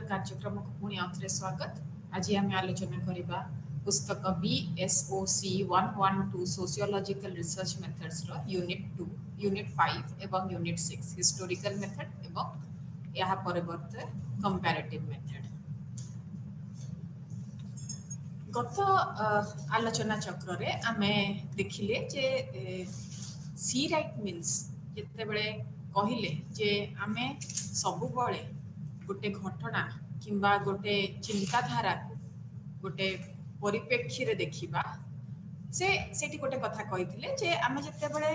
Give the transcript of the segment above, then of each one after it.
कार्यक्रम को पुणी आउथरे स्वागत। आज आम आलोचना करबा पुस्तक BSOC 112 सोशियोलॉजिकल रिसर्च मेथड्स रो यूनिट 2, यूनिट 5 एवं यूनिट 6 हिस्टोरिकल मेथड एवं यह परिवर्ते कंपैरेटिव मेथड। गत आलोचना चक्र रे आमे देखिले जे सी राइट मिल्स जेते बेले कहिले जे आमे सबु बळे गोटे घटना किंबा गोटे चिंताधारा गोटे परिप्रेक्षी रे देखिबा से सेठी गोटे कथा कहिथिले जे आमे जते बेले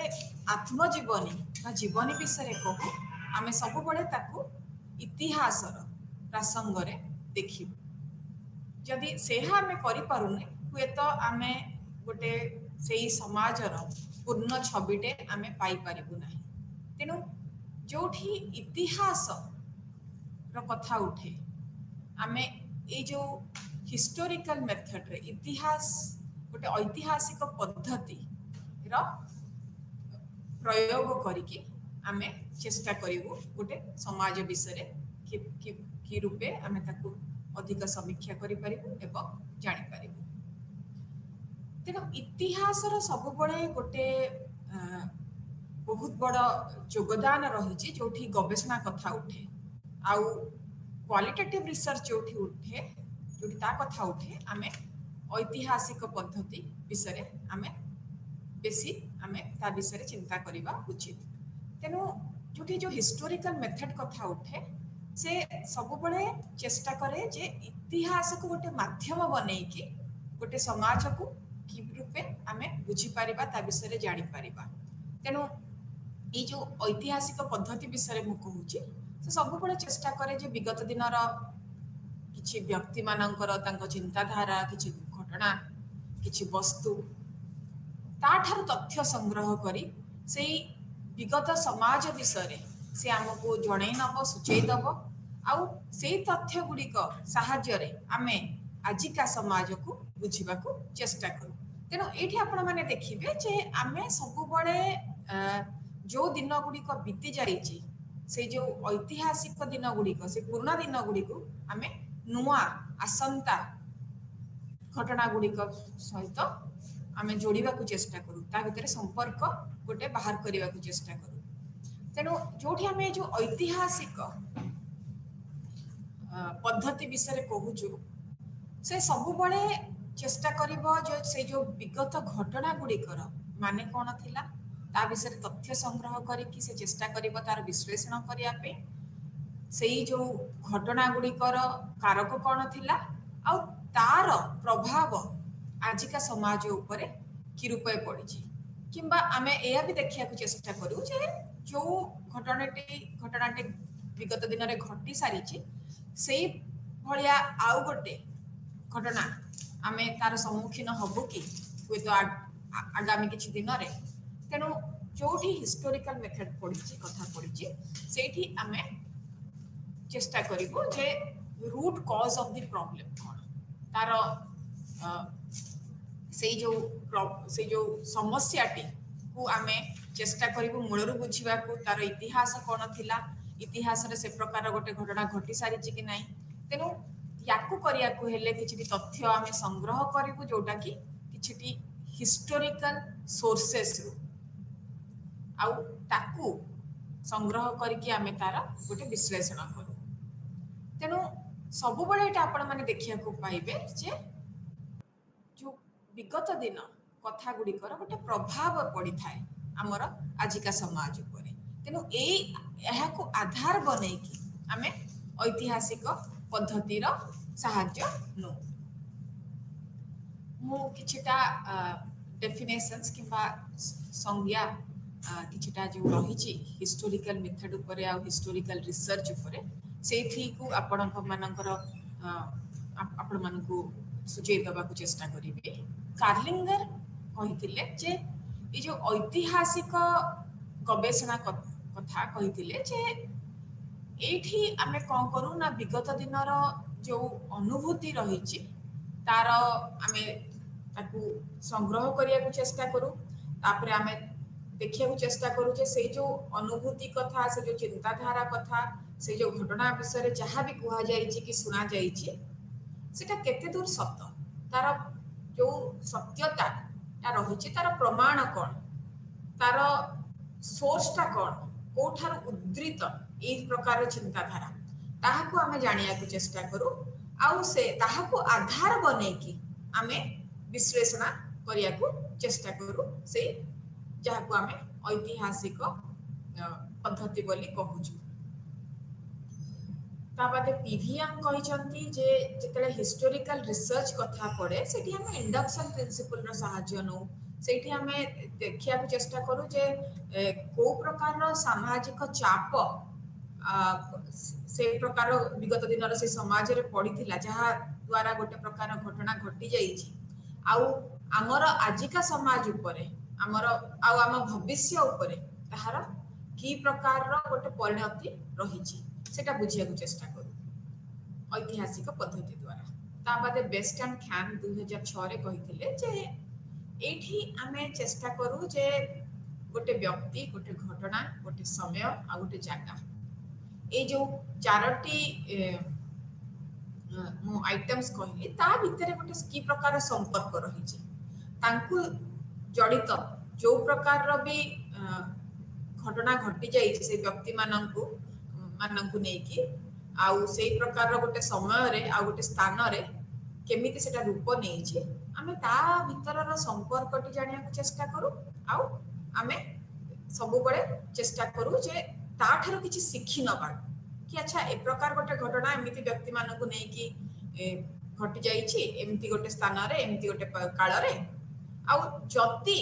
आत्मजीवनी बा जीवनी विषय रे कहू आमे सबु बळे ताकू इतिहास रो प्रसंग रे देखिबो। जदि सेहा आमे करि पारुने हुए तो आमे गोटे सेही समाज रो पूर्ण छबिटे आमे पाई पारिबु नाही। तेनु जोठी इतिहास रो कथा उठे आमे ए जो हिस्टोरिकल मेथड रे इतिहास गोटे ऐतिहासिक पद्धति रो प्रयोग करिके आमे चेष्टा करिवु गोटे समाज विषय कि रूपे आमे ताकू अधिक समीक्षा करि परिबु एवं जानि परिबु। तेनो इतिहास रो सब बळे गोटे बहुत बड़ योगदान रही जोठी गवेषणा कथा उठे आउ क्वालिटेटिव रिसर्च जोठी उठे जोठी ता कथा उठे आमे ऐतिहासिक पद्धति विषय आमे बेसी आमे ता विषय चिंता करिबा उचित। तेनु जोठी जो हिस्टोरिकल मेथड कथा उठे से सब बळे चेष्टा करे जे इतिहास को गोटे माध्यम बनै कि गोटे समाज को कि रूपे आमे बुझी पारिबा ता विषय जानि पारिबा। तेनु ये जो ऐतिहासिक पद्धति विषय मु कहूची से सब बळे चेष्टा करे जे विगत दिनर किछि व्यक्ति मानकर तांको चिंताधारा किछि घटना किछि वस्तु ताठार तथ्य संग्रह करी सेही विगत समाज विषय से आमको जणै नब सूचै दब आउ सेही तथ्य गुड़िक साहाय्य रे आमे आजिका समाज को बुझिबा को चेष्टा करू। तेनो एठी आपण माने देखिबे जे आमे सब बळे जो दिन गुड़िक बीती जाइए से जो ऐतिहासिक दिन गुड़िक से पुराना दिन गुड़िक आमे नुआ आसंता घटना गुड़िक सहित आमे जोड़िबा को चेष्टा करू ता भितर संपर्क गोटे बाहर करबा को चेष्टा करू। तेणु जोठी आमे जो ऐतिहासिक पद्धति विषय कहूचु से सब बळे चेष्टा करिबो जो से जो विगत घटना गुड़िकर माने कोन थिला ता विषय तथ्य संग्रह करिकी से चेष्टा करिबो तार विश्लेषण करिया पे सेही जो घटना गुड़िकर कारक कोन थिला आ तार प्रभाव आजिका समाज उपरे कि रूपे पड़िछि किंबा आमे एया भी देखिया को चेष्टा करू जे जो घटनाटी विगत दिन रे घटी सारिछि सेही भलिया आउ गोटे घटना आमे तार सम्मुखीन हबो कि हुए तो आगामी किछि दिन रे। तेणु जोठी हिस्टोरिकल मेथड पड़ी कथा पड़ी सेठी आमे चेष्टा करिबो जे root cause of the problem कोन तार से जो समस्याटी को आमे चेष्टा करिबो मूलरु बुझिबा को तार इतिहास कोन थिला इतिहास रे से प्रकार गोटे घटना घटी सारिछि कि नाही। तेणु याकू करिया को हेले किछि तथ्य आमे संग्रह करिबो जोटा कि किछि हिस्टोरिकल सोर्सेस रु आउ ताकू संग्रह करके आमे तार गोटे विश्लेषण करू। तेणु सब बळे एटा आपण माने देखिया को पाइबे जे जो विगत दिन कथा गुड़िकर गोटे प्रभाव पड़ी थाए आमर आजिका समाज उपरे। तेणु एहा को आधार बनै कि आमे ऐतिहासिक पद्धतिर साहाय्य नो मु किछिटा डेफिनेशंस किंबा संज्ञा किछिटा जो रही हिस्टोरिकल मेथड उपरे आ हिस्टोरिकल रिसर्च उपरे सेथि को आपण मानकु सूचय दबा को चेष्टा करिवे। कार्लिंगर कहिथिले जे ए जो ऐतिहासिक गवेषणा कथा कहिथिले जे एठी आमे कोन करू ना विगत दिनर जो अनुभूति रही तार आमे ताकू संग्रह करिया को चेष्टा करू तापरे आमे देखिया को चेष्टा करू जे से जो अनुभूति कथा से जो चिंताधारा कथा से जो घटना विषय जहाँ भी कह जाइए कि शुणा जाइए सेटा केते दूर सत्य तार जो सत्यता रही तार प्रमाण कौन तार सोर्सटा कौन कोठार उद्धृत ए प्रकार चिंताधारा ताहाको आमे जानिया को चेष्टा करू आउ से ताहाको आधार बने कि आमे विश्लेषण करिया को चेष्टा करू से जहाको आमे ऐतिहासिक पद्धति बोली कहूछु ताबादे पीवीएम कहिसंती जे जेतले हिस्टोरिकल रिसर्च कथा पड़े सेठी हम इंडक्शन प्रिंसिपल रो सहाय्य नो सेठी हमें देखिया को चेष्टा करू जे को प्रकार रो सामाजिक चाप से प्रकार विगत दिन से समाज रे पड़ीथिला जहा द्वारा गोटे प्रकार घटना घटी जाईची आउ हमर आजिका समाज उपरे हमर आउ हम भविष्य उपरे ताहार की प्रकार रो गोटे परिणति रहिची सेटा बुझिया को चेष्टा करू ऐतिहासिक पद्धति द्वारा ता बादे बेस्ट एंड ख्यान 2006 रे कहिथिले जे एठी आमे चेष्टा करू जे गोटे व्यक्ति गोटे घटना गोटे समय आ गोटे जगह ए जो चारोटी मो आइटम्स कहली ता भितरे गोटे की प्रकार संपर्क रही तांकु जड़ित जो प्रकार रो भी घटना घटी जाई से व्यक्ति मानंकु नेकी आउ से प्रकार गोटे समय रे आ गोटे स्थान रे केमिति सेटा रूप नहीं छे आमे ता भितरर संपर्कटी जानिया को चेष्टा करू आउ आमे सब बड़े चेष्टा करू जे ता ठारो किछि सिखि नबा कि अच्छा ए प्रकार गोटे घटना एमिति व्यक्ति मानंकु नेकी घटी जाई छी एमिति गोटे स्थान रे एमिति गोटे काल रे आउ जति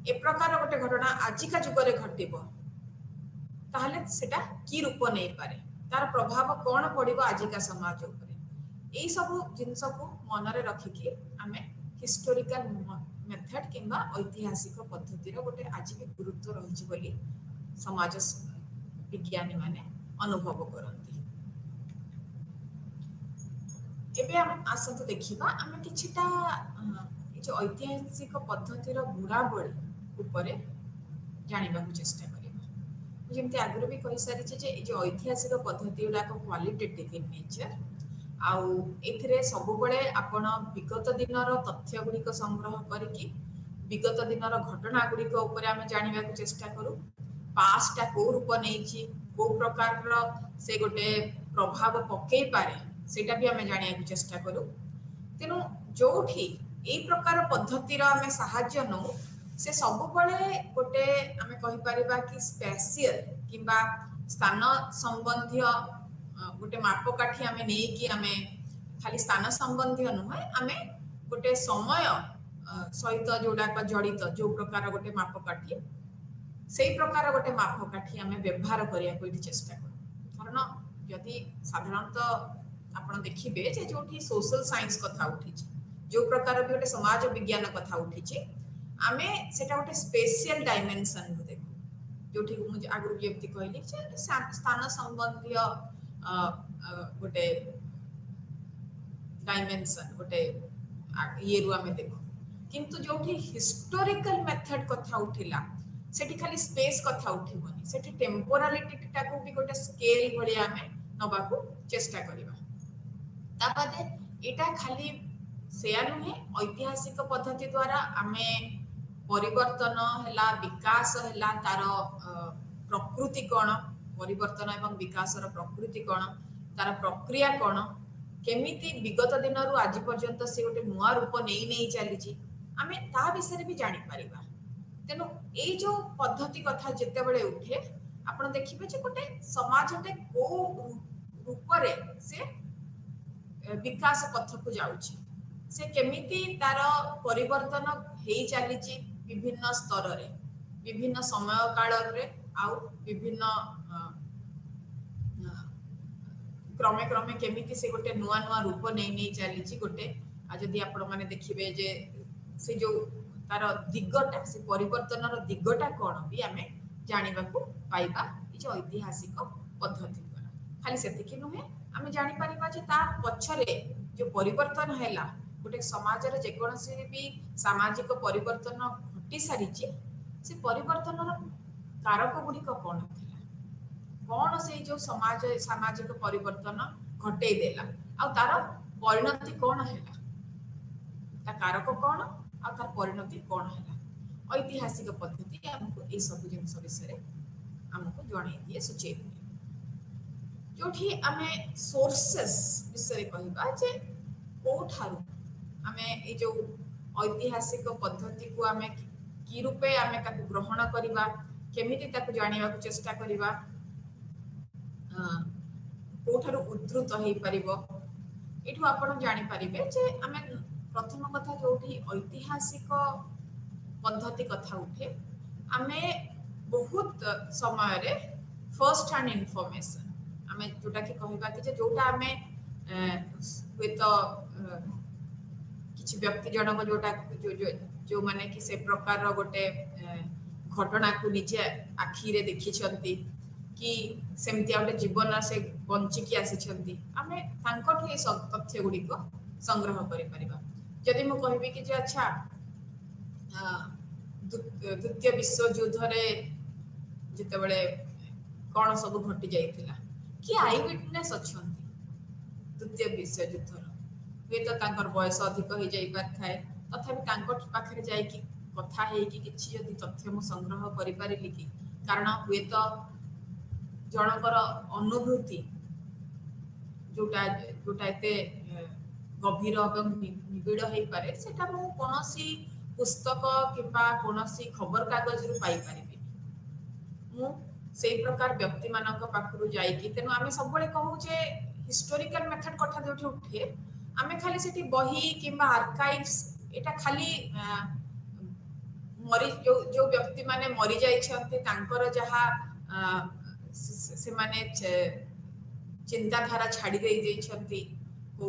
ए प्रकार गोटे घटना आजिका जुगरे घटिबो ताहले सेटा की रूप नहीं पारे तार प्रभाव कौन पड़िबो आजिका समाज उपरे एई सब जिंस को मन रे रखी कि आमे हिस्टोरिकल मेथड किंबा ऐतिहासिक पद्धति रो गोटे आज भी गुरुत्व रही बोली समाज विज्ञानी माने अनुभव करती एबे हम आसंतु देखिबा आमे किछिटा जो ऐतिहासिक पद्धति रो गुणावली उपरे जानिबा को चेष्टा करिबा जेमते आगुर भी कहि सारी जे जो ऐतिहासिक पद्धति उडा को क्वालिटेटिव इन नेचर आउ एथिरे सब बळे आपण विगत दिनर तथ्य गुडी को संग्रह करके विगत दिनर घटना गुडी को ऊपर आमे जानिबा को चेष्टा करू पास्टा को रूप नेछि को प्रकार रो से गोटे प्रभाव पकई पारे सेटा भी आमे जानिया को चेष्टा करू तेनु जोठी ए प्रकार पद्धति रो आमे सहाय्य नो से सब बळे गोटे आमे कहि परिबा कि स्पेशियल किंबा स्थान संबंधी गोटे मापकाठी आमे नै कि आमे खाली स्थान संबंधी नुहे आमे गोटे समय सहित जोडा का जड़ित जो प्रकार गोटे मापकाठी से प्रकार गोटे मापकाठी आमे व्यवहार करिया को चेष्टा करू कारण यदि साधारणतः आपण देखिबे जे जोठी सोशल साइंस कथा उठी जो प्रकार भी गोटे समाज विज्ञान कथा उठी आमे सेटा गोटे स्पेशल डायमेंशन को देखू जोठी मुझे आगु व्यक्ति कहली जे स्थान संबंधी गोटे डायमेंशन गोटे ये रु आमे देखू किंतु जोठी हिस्टोरिकल मेथड कथा उठिला सेठी खाली स्पेस कथा उठिबनी सेठी टेम्पोरालिटी टाको भी गोटे स्केल भलिया आमे नबाकू चेष्टा करिबा तापदे एटा खाली सेया नुहे ऐतिहासिक पद्धति द्वारा आमे परिवर्तन हैला विकास हैला तार प्रकृति कोन परिवर्तन एवं विकास रो प्रकृति कोन तार प्रक्रिया कोन केमिति विगत दिन रु आज पर्यंत से गोटे नुआ रूप नहीं नहीं चली छी आमे ता विषय भी जानि परिबा तेनु ए जो पद्धति कथा जेते बेले उठे आपण देखिबे जे गोटे समाजटे को रूप रे से विकास पथ को जाउची से केमिति तार परिवर्तन हेई चली छी विभिन्न स्तर रे विभिन्न समय काल रे आउ विभिन्न क्रमे क्रमे केमिति से गोटे नुआ नुआ रूप नहीं नहीं चली छी गोटे आ जदी आपण माने देखिबे जे से जो तार दिगटा से परिवर्तन रो दिगटा कोन भी आमे जानिबा को पाइबा ई जो ऐतिहासिक पद्धति द्वारा खाली सेतिकी नुहे आमे जानि परिबा जे ता पछरे जो परिवर्तन हैला गोटे समाज रे जे कोनसी भी सामाजिक परिवर्तन घटी सारी छी से परिवर्तन रो कारक गुडी को कोन थिला कौन से जो समाज सामाजिक परिवर्तन घटे देला आ तार परिणति कौन है ता कारक कौन आ तार परिणति कौन है ऐतिहासिक पद्धति हमको ए सब जिनस विषय हमको जणै दिए सूचे जो आमे सोर्सेस विषय कहबा जे कोठारु आमे ए जो ऐतिहासिक पद्धति को आमे की रूपे आमे ताकू ग्रहण करिबा केमिति ताकू जानिबा को चेष्टा करिबा कोठारु उद्धृत होई परिबो एठू आपण जानि परिबे जे आमे प्रथम कथा जोठी ऐतिहासिक पद्धति कथा उठे आमे बहुत समय रे फर्स्ट हैंड इंफॉर्मेशन आमे जोटा कि कहबा कि जे जोटा आमे हुए तो किछि व्यक्ति जनक जोटा जो जो माने कि से प्रकार गोटे घटना को निजे आखि रे देखि छंती कि सेमती गोटे जीवन से बंची की आसी छंती आमे तांकठु ए सब तथ्य गुडी को संग्रह करि परिबा जदि मु कहबी कि जे अच्छा द्वितीय विश्व युद्ध रे जते बळे कोन सब घटी जाइथिला कि आई विटनेस अछंती द्वितीय विश्व युद्ध रो वे तो तांकर बयस अधिक हो जाई पार थाए तथापि तांकर पाखरे जाई कि कथा हे कि किछि यदि तथ्य मु संग्रह करि पारिली कि कारण हुए तो जनकर अनुभूति जोटा जोटा एते गभीर एवं निबिड़ हो पारे सेटा मु कोनोसी पुस्तक किबा कोनोसी खबर कागज रु पाई पारिबी मु सेई प्रकार व्यक्ति मानक पाखरु जाई कि तेनु आमे सब बळे कहू जे हिस्टोरिकल मेथड कथा जोठी उठे आमे खाली सेठी बही किबा आर्काइव्स एटा खाली मरी जो व्यक्ति माने मरी जाई छथि तांकर जहा से माने चिंताधारा छाड़ी दे छथि को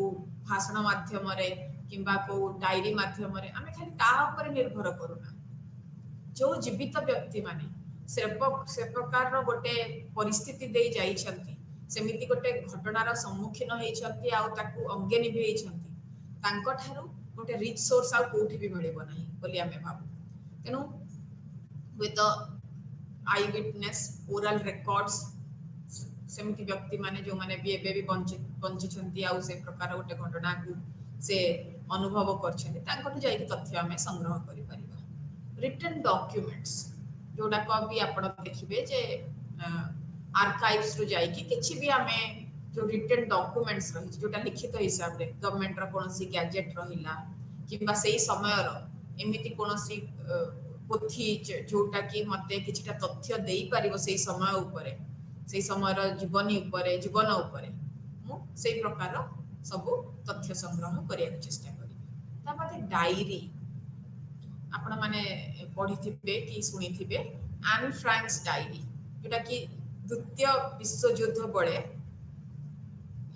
भाषण माध्यम रे किबा को डायरी माध्यम रे आमे खाली ता ऊपर निर्भर करूना जो जीवित व्यक्ति माने से प्रकार रो गोटे परिस्थिति दे जाई छथि सेमिति गोटे घटनार सम्मुखीन होई छथि आ ताकू अंगे निभेई छथि तांको ठारू गोटे रिच सोर्स आ कोठी भी मिलबो नाही बोली आमे भाबु तेनु with eyewitness oral records सेमिति व्यक्ति माने जो माने भी एबे भी बंची छथि आ से प्रकार गोटे घटना को से अनुभव करछथि तांको जाई तथ्य आमे संग्रह करि परिबा रिटन डॉक्यूमेंट्स जोडा को भी आपण देखिबे जे आर्काइव्स रु जाई कि किछि भी आमे जो रिटन डॉक्यूमेंट्स रही जोटा लिखित हिसाब रे गवर्नमेंट रा कोनोसी गैजेट रहिला किबा सेही समय रो एमिति कोनोसी पोथी जोटा कि मते किछटा तथ्य देई परिबो सेही समय उपरे सेही समय रो जीवन उपरे मु सेही प्रकार सब तथ्य संग्रह करिया चेष्टा करी ता बादे डायरी आपण माने पढिथिबे कि सुनिथिबे एन फ्रैंक्स डायरी जोटा कि द्वितीय विश्व युद्ध बळे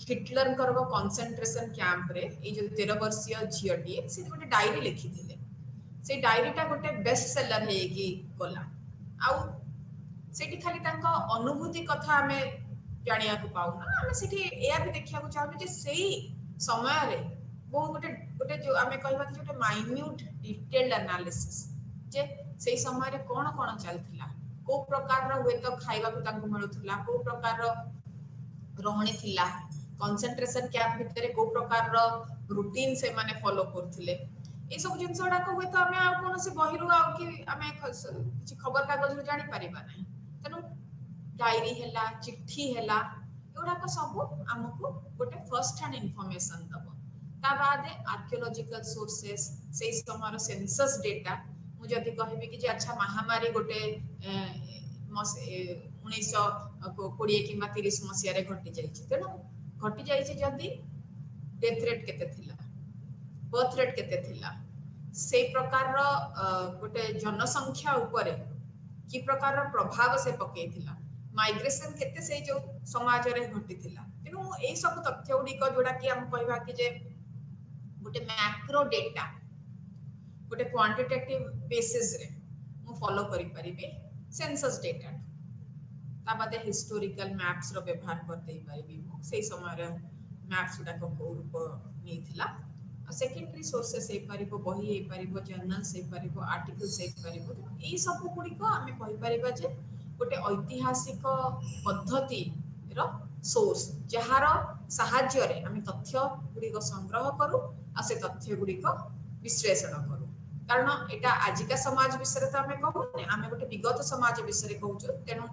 हिटलर करबो कंसंट्रेशन कैंप रे ए जो 13 वर्षीय झियटी से गोटे डायरी लिखि थिले से डायरीटा गोटे बेस्ट सेलर हे कि गला आउ सेठी खाली तांको अनुभूति कथा हमें जानिया को पाउ ना हमें सेठी एया भी देखिया को चाहू जे सेही समय रे बहुत गोटे गोटे जो हमें कहबा कि गोटे माइन्यूट डिटेल्ड एनालिसिस जे सेही समय रे कोन कोन चलथिला को प्रकार रो हुए तो खाइबा को तांको मिलुथिला को प्रकार रो रहणी थिला कंसंट्रेशन कैंप भितरे को प्रकार रो रूटीन से माने फॉलो करथिले ए सब जिंसडा को हुए तो हमें आ कोन से बहिरु आ कि हमें किछि खबर कागज रो जानि परिबा नै तनु डायरी हैला चिट्ठी हैला एउडा को सब हमको गोटे फर्स्ट हैंड इंफॉर्मेशन दबो ता बादे आर्कियोलॉजिकल सोर्सेस से समय सेंसस डेटा मु जदी कहबी कि जे अच्छा महामारी गोटे 1920 किंबा 30 मसिया रे घटी जाइछि तेनु घटी जाइछि जदी डेथ रेट केते थिला बर्थ रेट केते थिला से प्रकार रो गोटे जनसंख्या ऊपर की प्रकार रो प्रभाव से पके थिला माइग्रेशन केते से जो समाज रे घटी थिला तेनु ए सब तथ्य उडी को जोडा कि हम कहबा कि जे गोटे मैक्रो डेटा गोटे क्वांटिटेटिव बेसिस रे मु फॉलो करि परिबे सेंसस डेटा ता बादे हिस्टोरिकल मैप्स रो व्यवहार कर देई परिबे मु सेही समय रे मैप्स उडा को रूप नै थिला सेकेंडरी सोर्सेस हे परिबो बही हे परिबो जर्नल्स हे परिबो आर्टिकल्स हे परिबो ए सब गुडी को हमें कहि परिबा जे गोटे ऐतिहासिक पद्धति रो सोर्स जहार साहाय्य रे आम तथ्य गुड़िक संग्रह करूँ आ से तथ्य गुड़िक विश्लेषण करूँ कारण एटा आजिका समाज विषय तो आम कहूने आम गोटे विगत समाज विषय कहूँ तेणु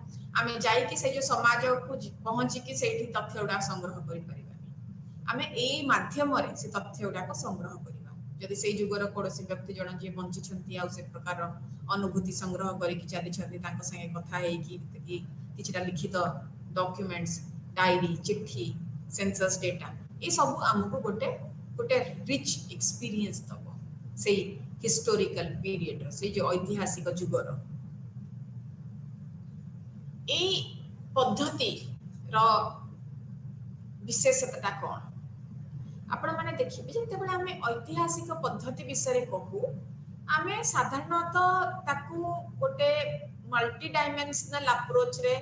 आम जाइकी से जो समाज को पहुँचिकी से तथ्य गुड़ा संग्रह कर आम यही माध्यम से तथ्य गुड़ाक संग्रह करवा जदि से जुगर कौन व्यक्ति जन जी बंची आ से प्रकार अनुभूति संग्रह करके चली संगे कथा कि लिखित डॉक्यूमेंट्स डायरी चिट्ठी सेंसस डेटा ये सब आमको गोटे गोटे रिच एक्सपीरियंस दब से हिस्टोरिकल पीरियड से जो ऐतिहासिक जुगर ए पद्धति रो विशेषता कौन आपण माने देखिबे जेतेबेले आमे ऐतिहासिक पद्धति विषय कहू आमे साधारणतः ताकू गोटे मल्टी डायमेंशनल अप्रोच रे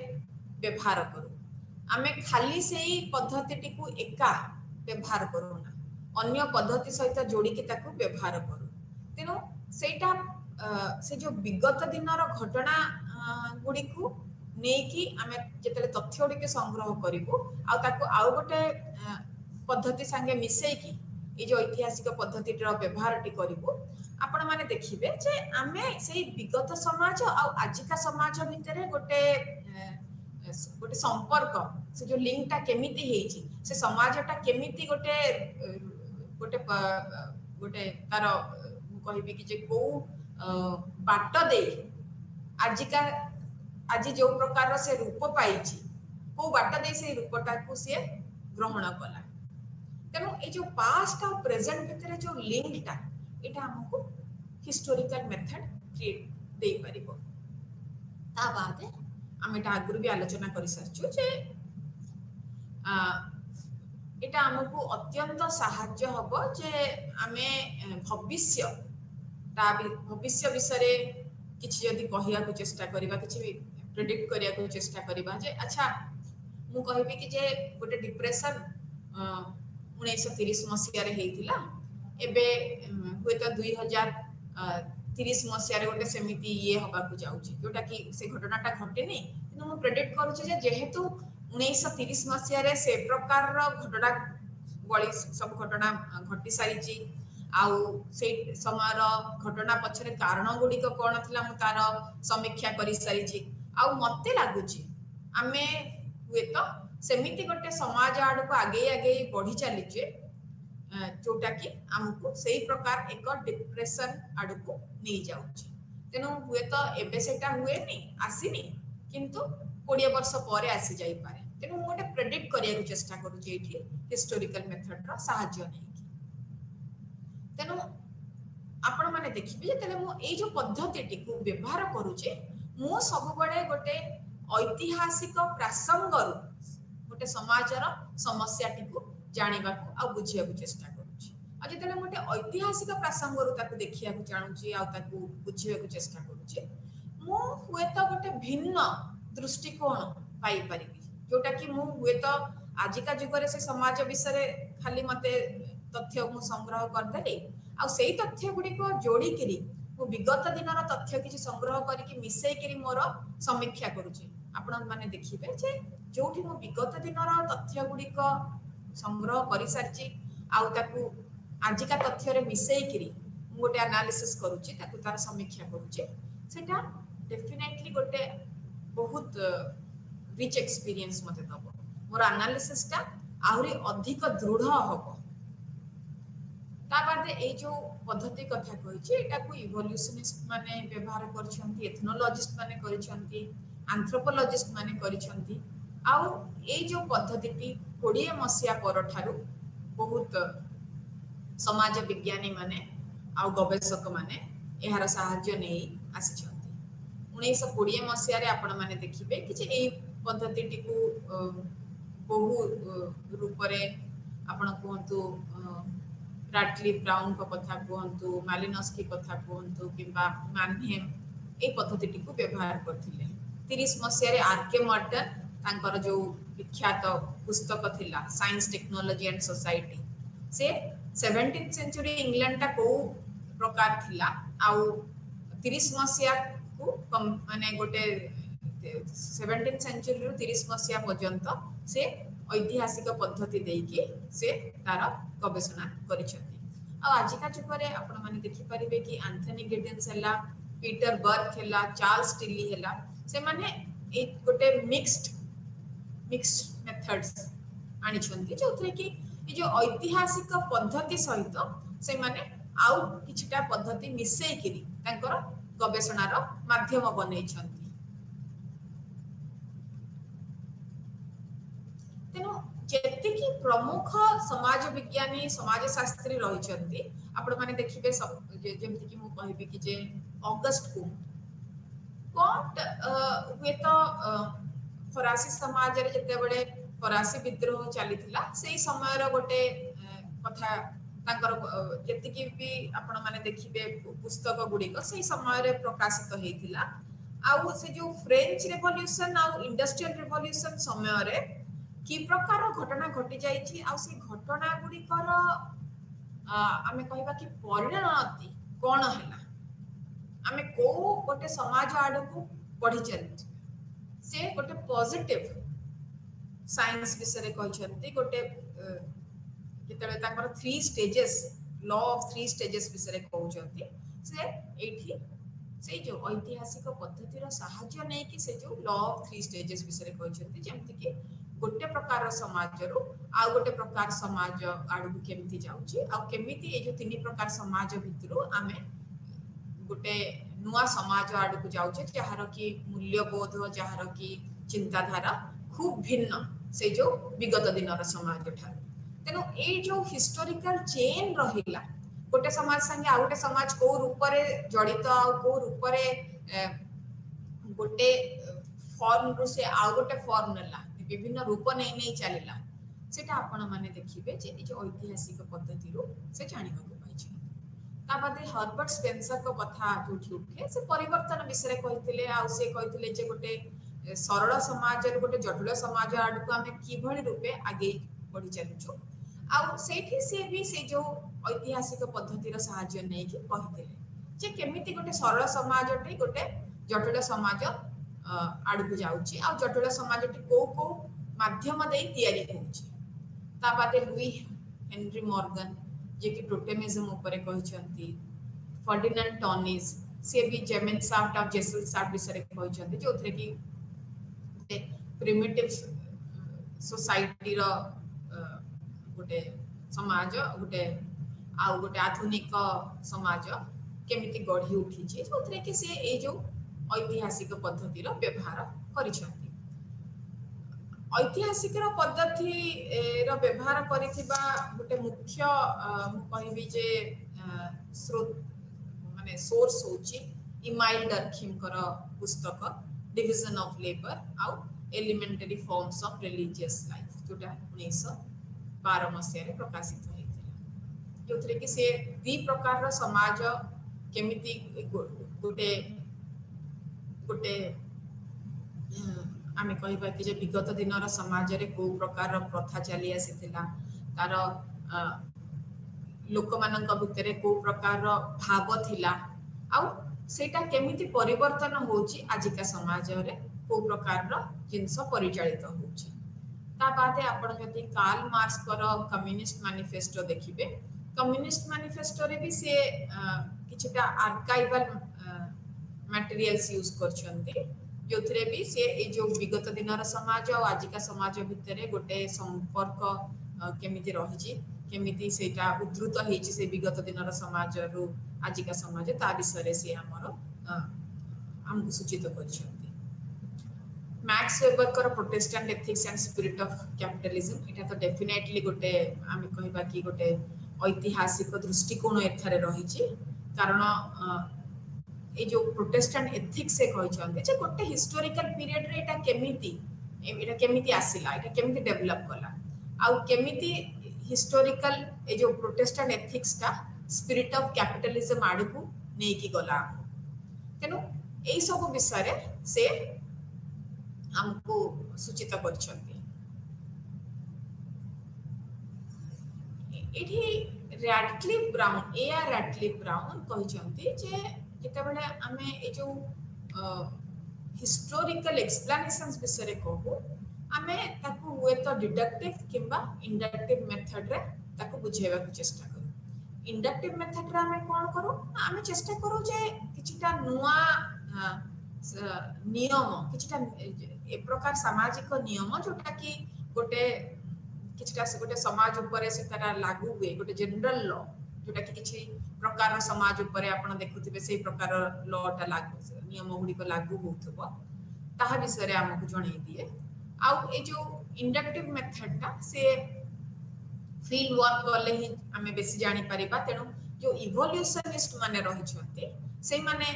व्यवहार करू आमे खाली सेही पद्धति को एका व्यवहार करू ना अन्य पद्धति सहित जोड़ी के ताकू व्यवहार करू तेनो सेटा से जो विगत दिनर घटना गुडी को नेकी आमे जेतेले तथ्य गुडी के संग्रह करिवो आ ताकू आ गोटे पद्धति संगे मिसेकी ये जो ऐतिहासिक पद्धति व्यवहार टी करिवो आपण माने देखिबे जे आमे सेही विगत समाज आ आजिका समाज भितरे गोटे गोटे संपर्क से जो लिंक टा केमिति हेची से समाजटा केमिति गोटे गोटे गोटे तार कहबी कि जे को बाट दे आजिका आज जो प्रकार से रूप पाइची को बाट दे से रूपटा को से ग्रहण कला तेणु ये जो पास्ट और प्रेजेंट भितर जो लिंकटा एटा हमको हिस्टोरिकल मेथड क्रिएट दे परिबो ता बाद हम एटा आगुर भी आलोचना करि सरछु जे एटा हमको अत्यंत सहाय्य हबो जे आमे भविष्य ता भविष्य विषय किछि यदि कहिया को चेष्टा करिबा किछि प्रेडिक्ट करिया को चेष्टा करिबा जे अच्छा मु कहबी कि जे गोटे डिप्रेशन 1930 मसीह रे हेतिला एबे हुए तो 2030 मसीह रे गोटे सेमिति ये हबा को जाउची जोटा कि से घटनाटा घटेनी किंतु मु प्रेडिक्ट करूची जे जेहेतु 1930 मसीह रे से प्रकार रो घटना बळी सब घटना घटी सारिची आउ से समय घटना पछरे कारण गुडी को कोन थिला मु तार समीक्षा करि सारिची आउ मते लागुची आमे हुए तो सेमिति गोटे समाज आड़ को आगे आगे बढ़ी चलीचे जोटा कि आमको सही प्रकार एक डिप्रेशन आड़ को नहीं जाउची तेनु हुए तो एबे सेटा हुए नहीं आसीनी किंतु 20 वर्ष परे आसी जाई पारे तेनु मु गोटे प्रेडिक्ट करिया को चेष्टा करू जे एठी हिस्टोरिकल मेथड रा सहाय्य नै कि तेनु आपण माने देखिबे जे तले मु ए जो पद्धति को व्यवहार करू जे मु सब बळे गोटे ऐतिहासिक प्रासंग गोटे समाजर समस्या को जानिबा को आ बुझिया को चेष्टा करूची आ जेतले मोटे ऐतिहासिक प्रासंग रु ताको देखिया को चाणुची आ ताको बुझिया को चेष्टा करूची मु हुए तो गोटे भिन्न दृष्टिकोण पाई परिबी जोटा कि मु हुए तो आजिका जुगरे से समाज विषय खाली मते तथ्य मु संग्रह कर देली आ सेही तथ्य गुडी को जोडी करी मु विगत दिनर तथ्य किछि संग्रह करिकि मिसै करी मोर समीक्षा करूची आपण माने देखिबे जे जोठी मु विगत दिनर तथ्य गुडी को संग्रह करि सारची आ ताकू आजिका तथ्य रे मिसै करी मु गोटे एनालिसिस करूची ताकू तार समीक्षा करूची सेटा डेफिनेटली गोटे बहुत रिच एक्सपीरियंस मते दबो मोर एनालिसिस टा आहुरी अधिक दृढ़ हबो ता बादे ए जो पद्धति कथा कहिछि एटा को इवोल्यूशनिस्ट माने व्यवहार करछंती एथनोलॉजिस्ट माने करछंती एंथ्रोपोलॉजिस्ट माने करछंती आउ ए जो पद्धतिटी 20 मसिया पर ठारू बहुत समाज विज्ञानी माने आउ गवेषक माने एहार सहाय्य नै आसिछंती 1920 मसिया रे आपण माने देखिबे कि जे ए पद्धतिटी को बहु रूप रे आपण कोहंतु राटली ब्राउन को कथा कहतु मालिनस्की कथा कहतु किंबा मानहेम ए पद्धतिटी को व्यवहार करथिले 30 मसिया रे आरके मॉर्टन तांकर जो विख्यात पुस्तक थिला साइंस टेक्नोलॉजी एंड सोसाइटी से 17th सेंचुरी इंग्लैंड ता को प्रकार थिला आउ 30 मसिया को माने गोटे 17 सेंचुरी 30 मसीहा पर्यंत से ऐतिहासिक पद्धति देकी से तार गवेषणा करिसेंती। आजिका जुगे आपण मैंने देखिपारे कि आंथनी गिडेन्स है, पीटर बर्क है, चार्ल्स टिली है, से माने एक गोटे मिक्स्ड मेथड्स आनी जो कि जो ऐतिहासिक पद्धति सहित से माने आउ किछटा पद्धति मिसेई किरी तांकर गवेषणार माध्यम बनै छंती। तेनो जेतिकी प्रमुख समाज विज्ञानी समाजशास्त्री रही आपण माने देखिबे जेमति कि मु कहबी कि जे ऑगस्ट कॉम्ट हुए तो फरासी समाज रे जते बडे फरासी विद्रोह चलीथिला सेही समय रो गोटे कथा तांकर जेतिकी भी आपण माने देखिबे पुस्तक गुडी को सेही समय रे प्रकाशित हेतिला। आउ से जो फ्रेंच रेवोल्यूशन आउ इंडस्ट्रियल रेवोल्यूशन समय रे कि प्रकार घटना घटी जाइछि आ से घटना गुडी कर आमे कहबा कि परिणति कोन हैला, आमे को गोटे समाज आडू को बढ़ी चली से गोटे पॉजिटिव साइंस विषय कहते गोटे जेतेबे ताकर 3 स्टेजेस लॉ ऑफ 3 स्टेजेस विषय कहउछंती से एठी से जो ऐतिहासिक पद्धति रो सहायता नै कि से जो लॉ ऑफ 3 स्टेजेस विषय कहउछंती जेमति कि गोटे प्रकार समाज रो आ गोटे प्रकार समाज आडू केमति जाउची आ केमिति ए जो 3 प्रकार समाज भितरो आमे गोटे नुआ समाज आडू को जाउचे जहार की मूल्यबोध जहार की चिंताधारा खूब भिन्न से जो विगत दिन समाज ठार। तेनो ए जो हिस्टोरिकल चेन रहिला गोटे समाज संगे आ गोटे समाज को रूप रे जड़ित आ को रूप रे गोटे फॉर्म रो से आ गोटे फॉर्म नला विभिन्न रूप नै नै चलेला सेटा आपण माने देखिबे जे जो ऐतिहासिक पद्धति रो से जानिबा को पाइछि। ता बादे हर्बर्ट स्पेंसर को कथा जोठी उठे से परिवर्तन विषय कहिथिले आ से कहिथिले जे गोटे सरल समाज रो गोटे जटिल समाज आडू को हमें किभଳି रूपे आगे बढ़ी चलुछु आ सेठी से भी से जो ऐतिहासिक पद्धति रो सहायता नै कि कहिथिले जे केमिति गोटे सरल समाज टे गोटे जटिल समाज आडू को जाउची आ जटिल समाज टे को माध्यम दे तयारी होउची। ता बादे लुई हेनरी मॉर्गन जे कि टोटेमिज्म ऊपर कहिसंती, फर्डिनेंड टॉनिस से भी जेमेन साफ्ट ऑफ जेसल साफ्ट विषय कहिसंती जोथरे कि प्रिमिटिव सोसाइटी रो गोटे समाज गोटे आ गोटे आधुनिक समाज केमिति गढ़ी उठी जे जोथरे कि से ए जो ऐतिहासिक पद्धति रो व्यवहार करिसंती। ऐतिहासिक पद्धति रो व्यवहार करिथिबा गोटे मुख्य कहबी जे स्रोत माने सोर्स होची इमाइल डर्खिम कर पुस्तक डिविजन ऑफ लेबर आउ elementary forms of religious life जोटा 1912 मसिया रे प्रकाशित होइतिला जोथरे कि से दी प्रकार रो समाज केमिति गोटे गोटे आमे कहबा कि जे विगत दिन समाज रे को प्रकार प्रथा चली आसीथिला तार लोक मानक भितरे को प्रकार भाव थिला आ सेटा केमिति परिवर्तन होची आजिका समाज रे को प्रकार जिंस परिचालित होची। ता बादे आपण जति कार्ल मार्क्स कर कम्युनिस्ट मैनिफेस्टो देखिबे कम्युनिस्ट मैनिफेस्टो रे भी से किछटा आर्काइवल मटेरियल्स यूज करछन्ती जोथरे भी से ए जो विगत दिन समाज और आजिका समाज भितरे गोटे संपर्क केमिति रहिछि केमिति सेटा उद्धृत हेछि से विगत दिन समाज रु आजिका समाज ता विषय से हमर हमको सूचित करछन्ती। मैक्स वेबर कर Protestant ethics and spirit of capitalism एटा तो डेफिनेटली गोटे आमे कहबा कि गोटे ऐतिहासिक दृष्टिकोण एथारे रहिछि कारण ए जो प्रोटेस्टेंट एथिक्स से कहछन्ते जे गोटे हिस्टोरिकल पीरियड रे एटा केमिति आसिला एटा केमिति डेवलप कला आ केमिति हिस्टोरिकल ए जो प्रोटेस्टेंट एथिक्स ता स्पिरिट ऑफ कैपिटलिज्म आडू को नै कि गला तेनु एई सब विषय रे से हमको सूचित करछन्ते। एठी रैडक्लिफ ब्राउन रैडक्लिफ ब्राउन कहछन्ते जे जेते बेले आमे ए जो हिस्टोरिकल एक्सप्लेनेशंस विषय कहू आमे ताकू हुए तो डिडक्टिव किंबा इंडक्टिव मेथड रे ताकू बुझेबा को चेष्टा करू इंडक्टिव मेथड रे आमे कोन करू आमे चेष्टा करू जे किछिटा नुवा नियम किछिटा ए प्रकार सामाजिक नियम जोटा कि गोटे किछिटा से गोटे समाज ऊपर से तारा लागू हुए गोटे जनरल लॉ जोटा कि किछि प्रकार समाज ऊपर आपण देखुथिबे सेही प्रकार लॉ टा लागू नियम गुडी को लागू होथबो ताहा विषय रे हमकु जणै दिए आउ ए जो इंडक्टिव मेथड टा से फील्ड वर्क करले ही हमें बेसी जानी परिबा तेनु जो इवोल्यूशनिस्ट माने रहि छथि से माने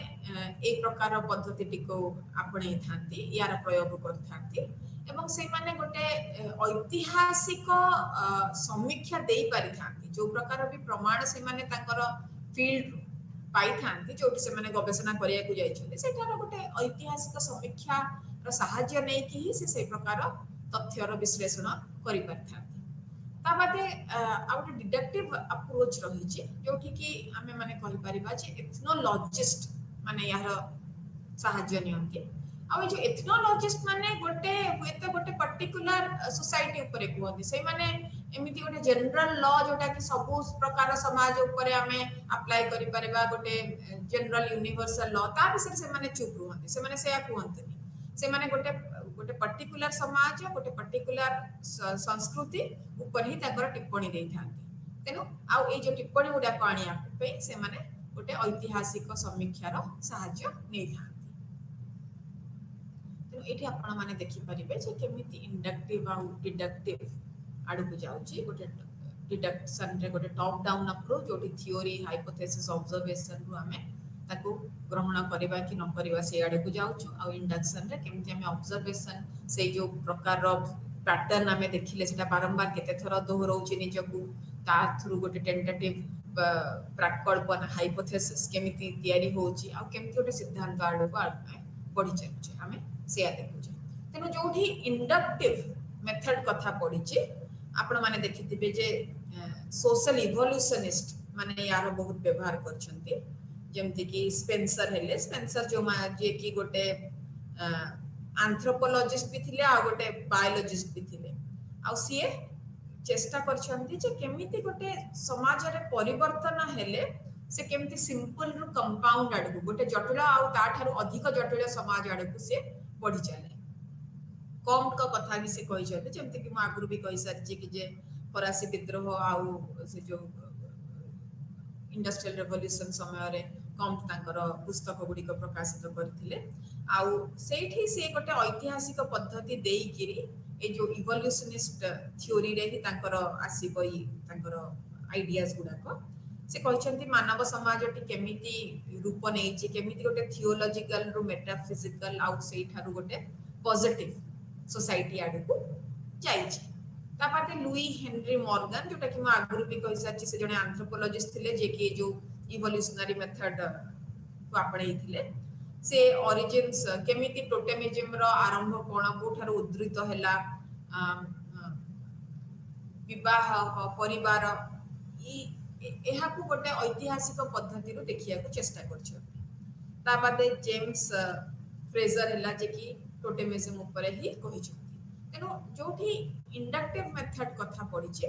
एक प्रकार पद्धति टिको आपणे थांती यार प्रयोग करथांती एवं से माने गोटे ऐतिहासिक समीक्षा देई पारि थांती जो प्रकार भी प्रमाण से माने ताकर फील्ड पाई थांती जोटी से माने गवेषणा करिया को जाय छथि सेठार गोटे ऐतिहासिक समीक्षा रो सहाय्य नै कि से प्रकार तथ्यर विश्लेषण करि पारथांती ता बादे आउट डिडक्टिव अप्रोच रही जे जोठी कि हमें माने कहि परिबा जे एथनोलॉजिस्ट माने यार सहाय्य नियंती आ जो एथनोलॉजिस्ट माने गोटे होते गोटे पर्टिकुलर सोसाइटी ऊपर कहते से माने एमिति गोटे जनरल लॉ जोटा कि सब प्रकार समाज ऊपर हमें अप्लाई करि परबा गोटे जनरल यूनिवर्सल लॉ ता विषय से माने चुप रहते से माने सेया कहंतनी से माने गोटे गोटे पर्टिकुलर समाज गोटे पर्टिकुलर संस्कृति ऊपर ही ताकर टिप्पणी देई थांती तेनु आ ए जो टिप्पणी गुडा पाणी पे से माने गोटे ऐतिहासिक समीक्षार सहाय्य नै थांती एठी आपण माने देखि परिबे जे केमिति इंडक्टिव आ डिडक्टिव आडू को जाउची गोटे डिडक्शन रे गोटे टॉप डाउन अप्रोच जोटी थ्योरी हाइपोथेसिस ऑब्जर्वेशन रु हमें ताको ग्रहण करबा कि न करबा से आडू को जाउछु आ इंडक्शन रे केमिति हमें ऑब्जर्वेशन से जो प्रकार रो पैटर्न हमें देखिले सेटा बारंबार केते थरा दोहराउची निजकू ता थ्रू गोटे टेंटेटिव प्राकल्पना हाइपोथेसिस केमिति तयारी होची आ केमिति गोटे सिद्धांत आडू को बढ़ी चलुचे हमें सेया देखुचे तेनु जोठी इंडक्टिव मेथड कथा पडिचे आपण माने देखिथिबे जे सोशल इवोल्यूशनिस्ट माने यार बहुत व्यवहार करछन्ती जेमति कि स्पेंसर हेले स्पेंसर जो जे कि गोटे एंथ्रोपोलॉजिस्ट भी थिले आ गोटे बायोलॉजिस्ट भी थिले आ सीए चेष्टा करछन्ती जे केमिति गोटे समाज रे परिवर्तन हेले से केमिति सिंपल रु कंपाउंड आडू गोटे जटिल आ ताठारु अधिक जटिल समाज आडू से बढ़ी चले कम का कथा भी से कहि छथि जेमति कि आगुरु भी कहि सारछि कि जे फरासी विद्रोह आउ से जो इंडस्ट्रियल रेवोल्यूशन समय रे कम तांकर पुस्तक गुडी को प्रकाशित करथिले आउ सेठी से गोटे ऐतिहासिक पद्धति देई किरी ए जो इवोल्यूशनिस्ट थ्योरी रे ही तांकर आसीबई तांकर आइडियाज गुडा को से कहछन्ती मानव समाजटी केमिति रूप नेछि केमिति गोटे थियोलॉजिकल रु मेटाफिजिकल आउट से थारु गोटे पॉजिटिव सोसाइटी आडू को जाइछि ता पाते लुई हेनरी मॉर्गन जोटा कि म आगुरु भी कहि सारछि से जने एंथ्रोपोलॉजिस्ट थिले जे कि जो इवोल्यूशनरी मेथड को आपणे थिले से ओरिजिन्स केमिति टोटेमिज्म रो आरंभ कोन कोठार उद्धृत हैला विवाह परिवार ई एहा को गोटे ऐतिहासिक पद्धति रो देखिया को चेष्टा करछथि ता बादे जेम्स फ्रेजर हैला जे कि टोटेमिज्म ऊपर ही कहि छथि तेनो जोठी इंडक्टिव मेथड कथा पडिचे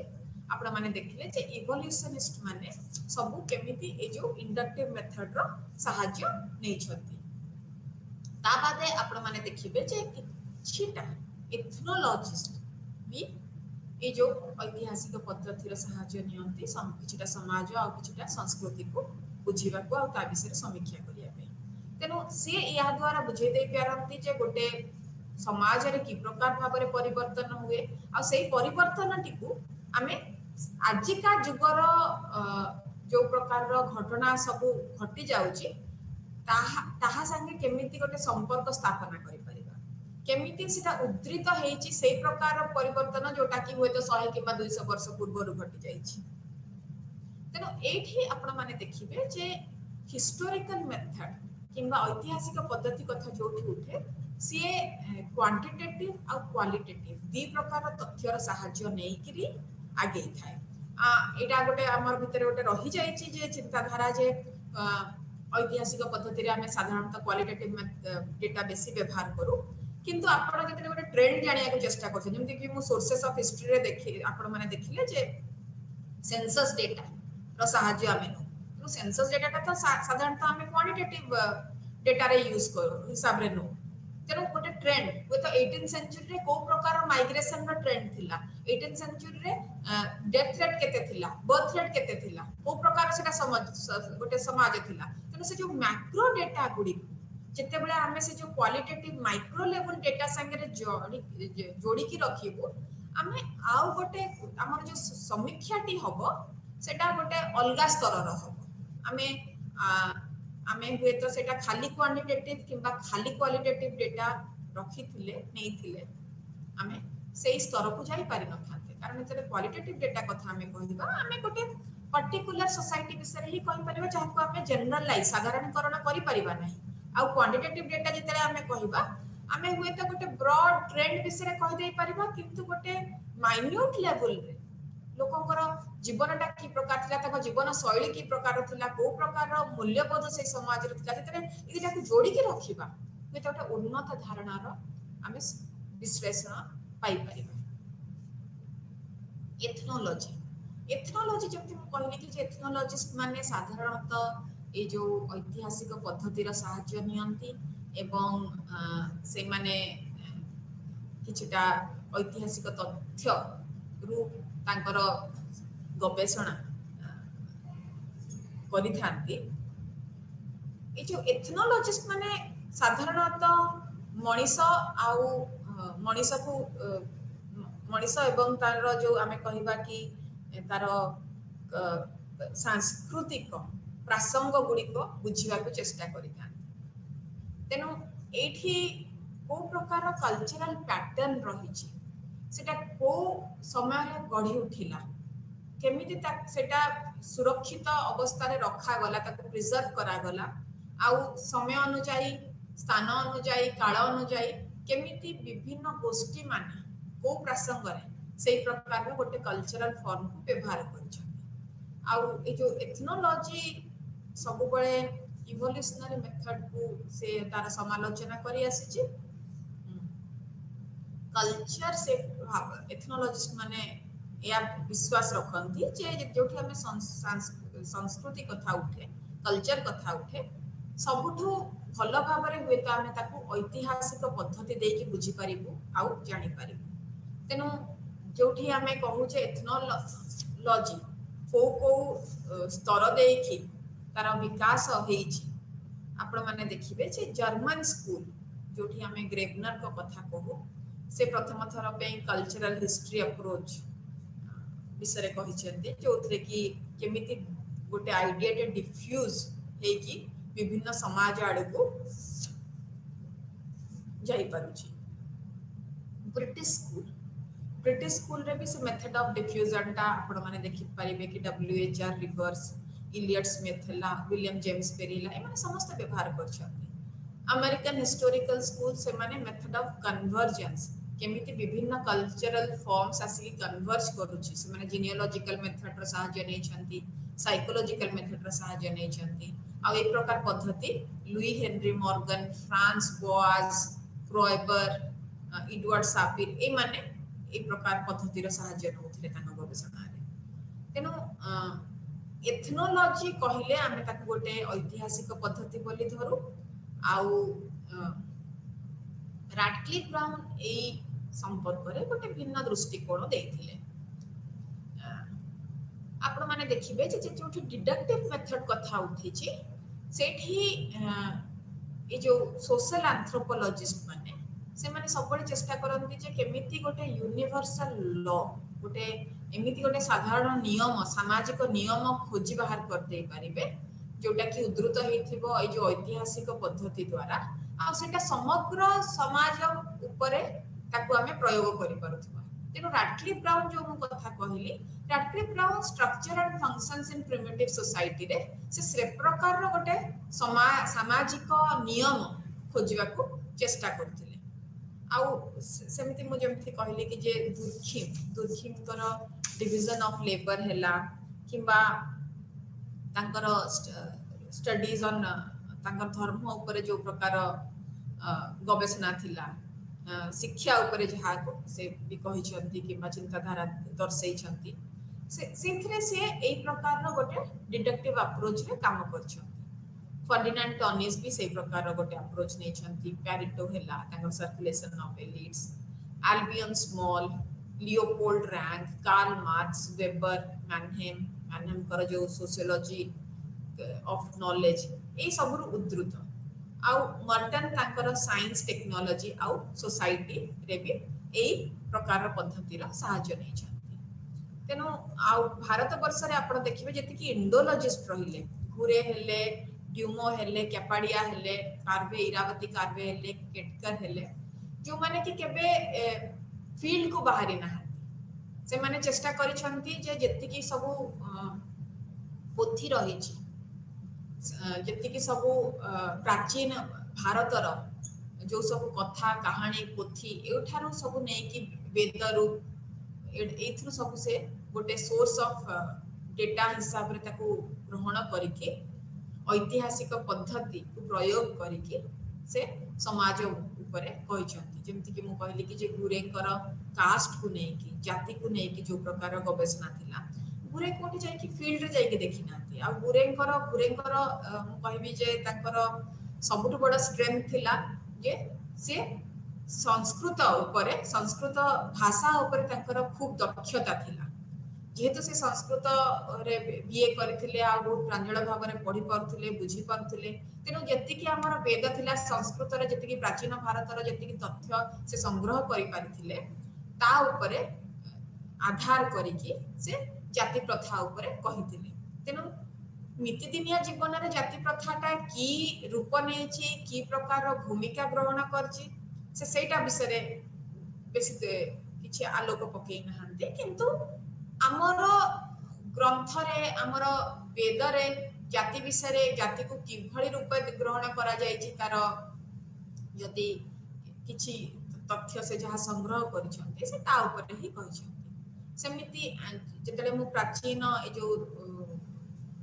आपण माने देखिले जे इवोल्यूशनिस्ट माने सब केमिति ए जो इंडक्टिव मेथड रो सहाय्य नै छथि ता बादे आपण माने देखिबे जे किछिटा एथनोलॉजिस्ट भी ए जो ऐतिहासिक पद्धतिर सहाय्य नियंती किछिटा समाज आ किछिटा संस्कृति को बुझीबा को आ ता विषय समीक्षा करिया पे तेनो से या द्वारा बुझे दे पारंती जे गोटे समाज रे की प्रकार भाबरे परिवर्तन हुए आ सेही परिवर्तन टिकू आमे आजिका जुगर जो प्रकार रो घटना सब घटी जाउची ताहा संगे केमिति गोटे संपर्क स्थापना करि केमिति सेटा उद्धृत हेछि से प्रकार परिवर्तन जोटा कि होय तो 100 किबा 200 वर्ष पूर्व घटी जाइछि तेनो एठी आपण माने देखिबे जे हिस्टोरिकल मेथड किंबा ऐतिहासिक पद्धति कथा जोठी उठे सी क्वांटिटेटिव आ क्वालिटेटिव दी प्रकार तथ्यर सहाय्य नै करी आगे थाए एटा गोटे हमर भितर गोटे रही जाइछि जे चिंताधारा जे ऐतिहासिक पद्धति रे आमे साधारणतः क्वालिटेटिव डेटा बेसी व्यवहार करू किंतु आपण जते गोटे ट्रेंड जानिया को चेष्टा करछन जेमति कि मु सोर्सेस ऑफ हिस्ट्री रे देखि आपण माने देखिले जे सेंसस डेटा रो साहाय्य आमे नो तो सेंसस डेटा तो साधारणतः आमे क्वांटिटेटिव डेटा रे यूज करू हिसाब रे नो तेनो गोटे ट्रेंड वो तो 18th सेंचुरी रे को प्रकार माइग्रेशन रो ट्रेंड थिला 18th सेंचुरी रे डेथ रेट केते थिला बर्थ रेट केते थिला को प्रकार सेटा समाज गोटे समाज थिला तेनो से जो मैक्रो डेटा गुडी जेते बेले हमें से जो क्वालिटेटिव माइक्रो लेवल डेटा संगे रे जोड़ी की रखिबो हमें आउ गोटे हमर जो समीक्षाटी हबो सेटा गोटे अलगा स्तर रो हबो हमें आमे हुए तो सेटा खाली क्वांटिटेटिव किंबा खाली क्वालिटेटिव डेटा रखी थिले नहीं थिले आमे सेही स्तर को जाई पारि न थाते कारण जब क्वालिटेटिव डेटा कथा आमे कहिबा आमे गोटे पर्टिकुलर सोसाइटी विषय ही कहि परिबा जहा को आमे जनरलाइज साधारणीकरण करि परिबा नाही आ क्वांटिटेटिव डेटा जेतले आमे कहिबा आमे हुए तो गोटे ब्रॉड ट्रेंड विषय कहि देई परिबा किंतु गोटे माइन्यूट लेवल रे लोकंकर जीवनटा की प्रकार थिला तक जीवन शैली की प्रकार थिला को प्रकार मूल्यबोध से समाज रे थिला जेतरे इटा को जोड़ी के रखिबा वे तो उन्नत धारणा रो हमें विश्लेषण पाई परिबा एथनोलॉजी जब हम कहली कि एथनोलॉजिस्ट माने साधारणतः ये जो ऐतिहासिक पद्धति रो सहाय्य नियंती एवं से माने किछटा ऐतिहासिक तथ्य रु तांकर गवेषणा करि थांती ए जो एथनोलॉजिस्ट माने साधारणतः मनीष आउ मनीष को मनीष एवं तार जो आमे कहिबा कि तार सांस्कृतिक प्रासंग गुडी को बुझिबा को चेष्टा करि थांती तेनो एठी को प्रकार कल्चरल पैटर्न रही छी सेटा को समय रे गढ़ी उठिला केमिति सेटा सुरक्षित अवस्था रे रखा गला ताको प्रिजर्व करा गला आउ समय अनुसार स्थान अनुसार काल अनुसार केमिति विभिन्न गोष्ठी माने को प्रसंग रे सेही प्रकार रो गोटे कल्चरल फॉर्म को व्यवहार करछन आउ ए जो एथनोलॉजी सब बळे इवोल्यूशनरी मेथड को से तार समालोचना करी आसी कल्चर से एथनोलॉजिस्ट माने या विश्वास रखती जे जोठी हमें संस्कृति कथा उठे कल्चर कथा उठे सबुठु भल भाव में हुए तो आम ताकू ऐतिहासिक पद्धति देकी बुझी पारिबु आउ जानि पारिबु तेनु जोठी आम कहूचे एथनोलॉजी को स्तर देकी तार विकास होईछि आपण माने देखिबे जे जर्मन स्कूल जोठी आम ग्रेबनर को कथा कहू से प्रथम थर पे कल्चरल हिस्ट्री अप्रोच विषय कहिसेंती जोथरे कि केमिति गोटे आइडिया टे डिफ्यूज हे कि विभिन्न समाज आड़ को जाई पारुची ब्रिटिश स्कूल रे भी से मेथड ऑफ डिफ्यूजन टा आपण माने देखि परिबे कि डब्ल्यूएचआर रिवर्स इलियट स्मिथ ला विलियम जेम्स पेरी ला एमाने समस्त व्यवहार करछथि अमेरिकन हिस्टोरिकल स्कूल से माने मेथड ऑफ कन्वर्जेंस केमिति विभिन्न कल्चरल फॉर्म्स आसी कन्वर्ज करूची से माने जीनियोलॉजिकल मेथड रो सहाय्य नै छंती साइकोलॉजिकल मेथड रो सहाय्य नै छंती आ एक प्रकार पद्धति Lewis Henry Morgan Franz Boas Kroeber Edward Sapir ए माने एक प्रकार पद्धति रो सहाय्य नउथिले तान गवेषणा रे तेनु एथनोलॉजी कहिले आमे ताक गोटे ऐतिहासिक पद्धति बोली धरू आउ राडक्लिफ ब्राउन ए संपर्क रे गोटे भिन्न दृष्टिकोण देथिले आपण माने देखिबे जे जोठी डिडक्टिव मेथड कथा उठिछि सेठी ए जो सोशल एंथ्रोपोलॉजिस्ट माने से माने सबले चेष्टा करंती जे केमिति गोटे यूनिवर्सल लॉ गोटे एमिति गोटे साधारण नियम सामाजिक नियम खोजी बाहर कर दे पारिबे जोटा कि उद्धृत हेथिबो ए जो ऐतिहासिक पद्धति द्वारा आ सेटा समग्र समाज ऊपर ताकू हमें प्रयोग करि पारुथबा तेनो राडक्लिफ ब्राउन जो मु कथा कहली Radcliffe Brown structure and functions in primitive society रे से प्रकार रो गोटे सामाजिक नियम खोजिबा को चेष्टा करथिले आउ सेमिति मु जेमथि कहली कि जे दुर्खिम कर डिवीजन ऑफ लेबर हैला किबा तांकर स्टडीज ऑन तांकर धर्म ऊपर जो प्रकार गवेषणा थिला शिक्षा ऊपर जहा को से भी कहिसंती किबा चिंताधारा दर्शैछंती से एई प्रकार रो गोटे डिडक्टिव अप्रोच रे काम करछंती फर्डिनांड टॉनिस भी से प्रकार गोटे अप्रोच नहीं छंती पैरेटो हैला तांकर circulation of elites Albion Small Leopold Ranke Karl Marx Weber Mannheim कर जो सोशियोलॉजी ऑफ नॉलेज ए सब उद्धृत आउ मर्टन तांकर साइंस टेक्नोलॉजी आउ सोसाइटी रे भी ए प्रकार पद्धति रा सहायता नहीं छंती तेनो आउ भारत वर्ष रे आपण देखिबे जति कि इंडोलॉजिस्ट रहिले घुरे हेले ड्यूमो हेले कैपाडिया हेले कार्वे इरावती कार्वे हेले केटकर हेले जो माने कि केबे फील्ड को बाहरी ना से माने चेष्टा करिसंती जे जति कि सब पोथी रही छी जति कि सब प्राचीन भारतर जो सब कथा कहानी पोथी एठारो सब नै कि वेद रूप एथरु सब से गोटे सोर्स ऑफ डेटा हिसाब रे ताको ग्रहण करके ऐतिहासिक पद्धति को प्रयोग करके से समाज ऊपर कहिसंती जेमति कि मु कहली कि जे गुरेकर कास्ट को नै कि जाति को नै कि जो प्रकार गवेषणा थिला गुरे कोठी जाय कि फील्ड रे जाय के देखि नाथि आ गुरेकर मु कहबी जे ताकर सबुठ बड़ स्ट्रेंथ थिला जे से संस्कृत ऊपर संस्कृत भाषा ऊपर ताकर खूब दक्षता थिला जेहेतु से संस्कृत रे बीए करथिले आ बहुत प्रांजल भाव रे पढ़ी पारथिले बुझी पारथिले तेनो जति कि हमर वेद थिला संस्कृत रे जति कि प्राचीन भारत रे जति कि तथ्य से संग्रह करि पारथिले ता ऊपर आधार करिके से जाति प्रथा ऊपर कहिथिले तेनो नित्यदिनिया जीवन रे जाति प्रथाटा की रूप नेछि की प्रकार भूमिका ग्रहण करछि से सेटा विषय रे बेसी किछि आलोक पकई नहांते किंतु आमर ग्रंथ रे आमर वेद रे जाति विषय रे जाति को किभଳି रूप ग्रहण करा जायछि तार यदि किछि तथ्य से जहा संग्रह करिसंते से ता ऊपर ही कहिसंते सेमिति जेतले मु प्राचीन ए जो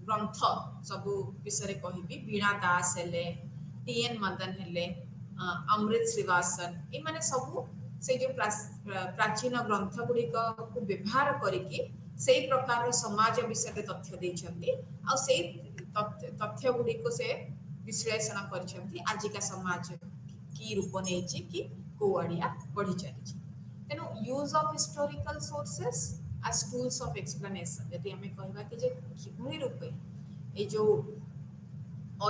ग्रंथ सब विषय रे कहिबी वीणा दास हेले टीएन मदन हेले अमृत श्रीवासन ए माने सब से जो प्राचीन ग्रंथ गुड़ी को व्यवहार करके से प्रकार समाज विषय तथ्य देछंती आ से तथ्य गुड़ी को से विश्लेषण करछंती आजिका समाज की रूप नेछि कि कोआडिया बढ़ी चली तेनो use of historical sources as tools of explanation यदि हमें कहबा कि जे किभଳି रूपे ए जो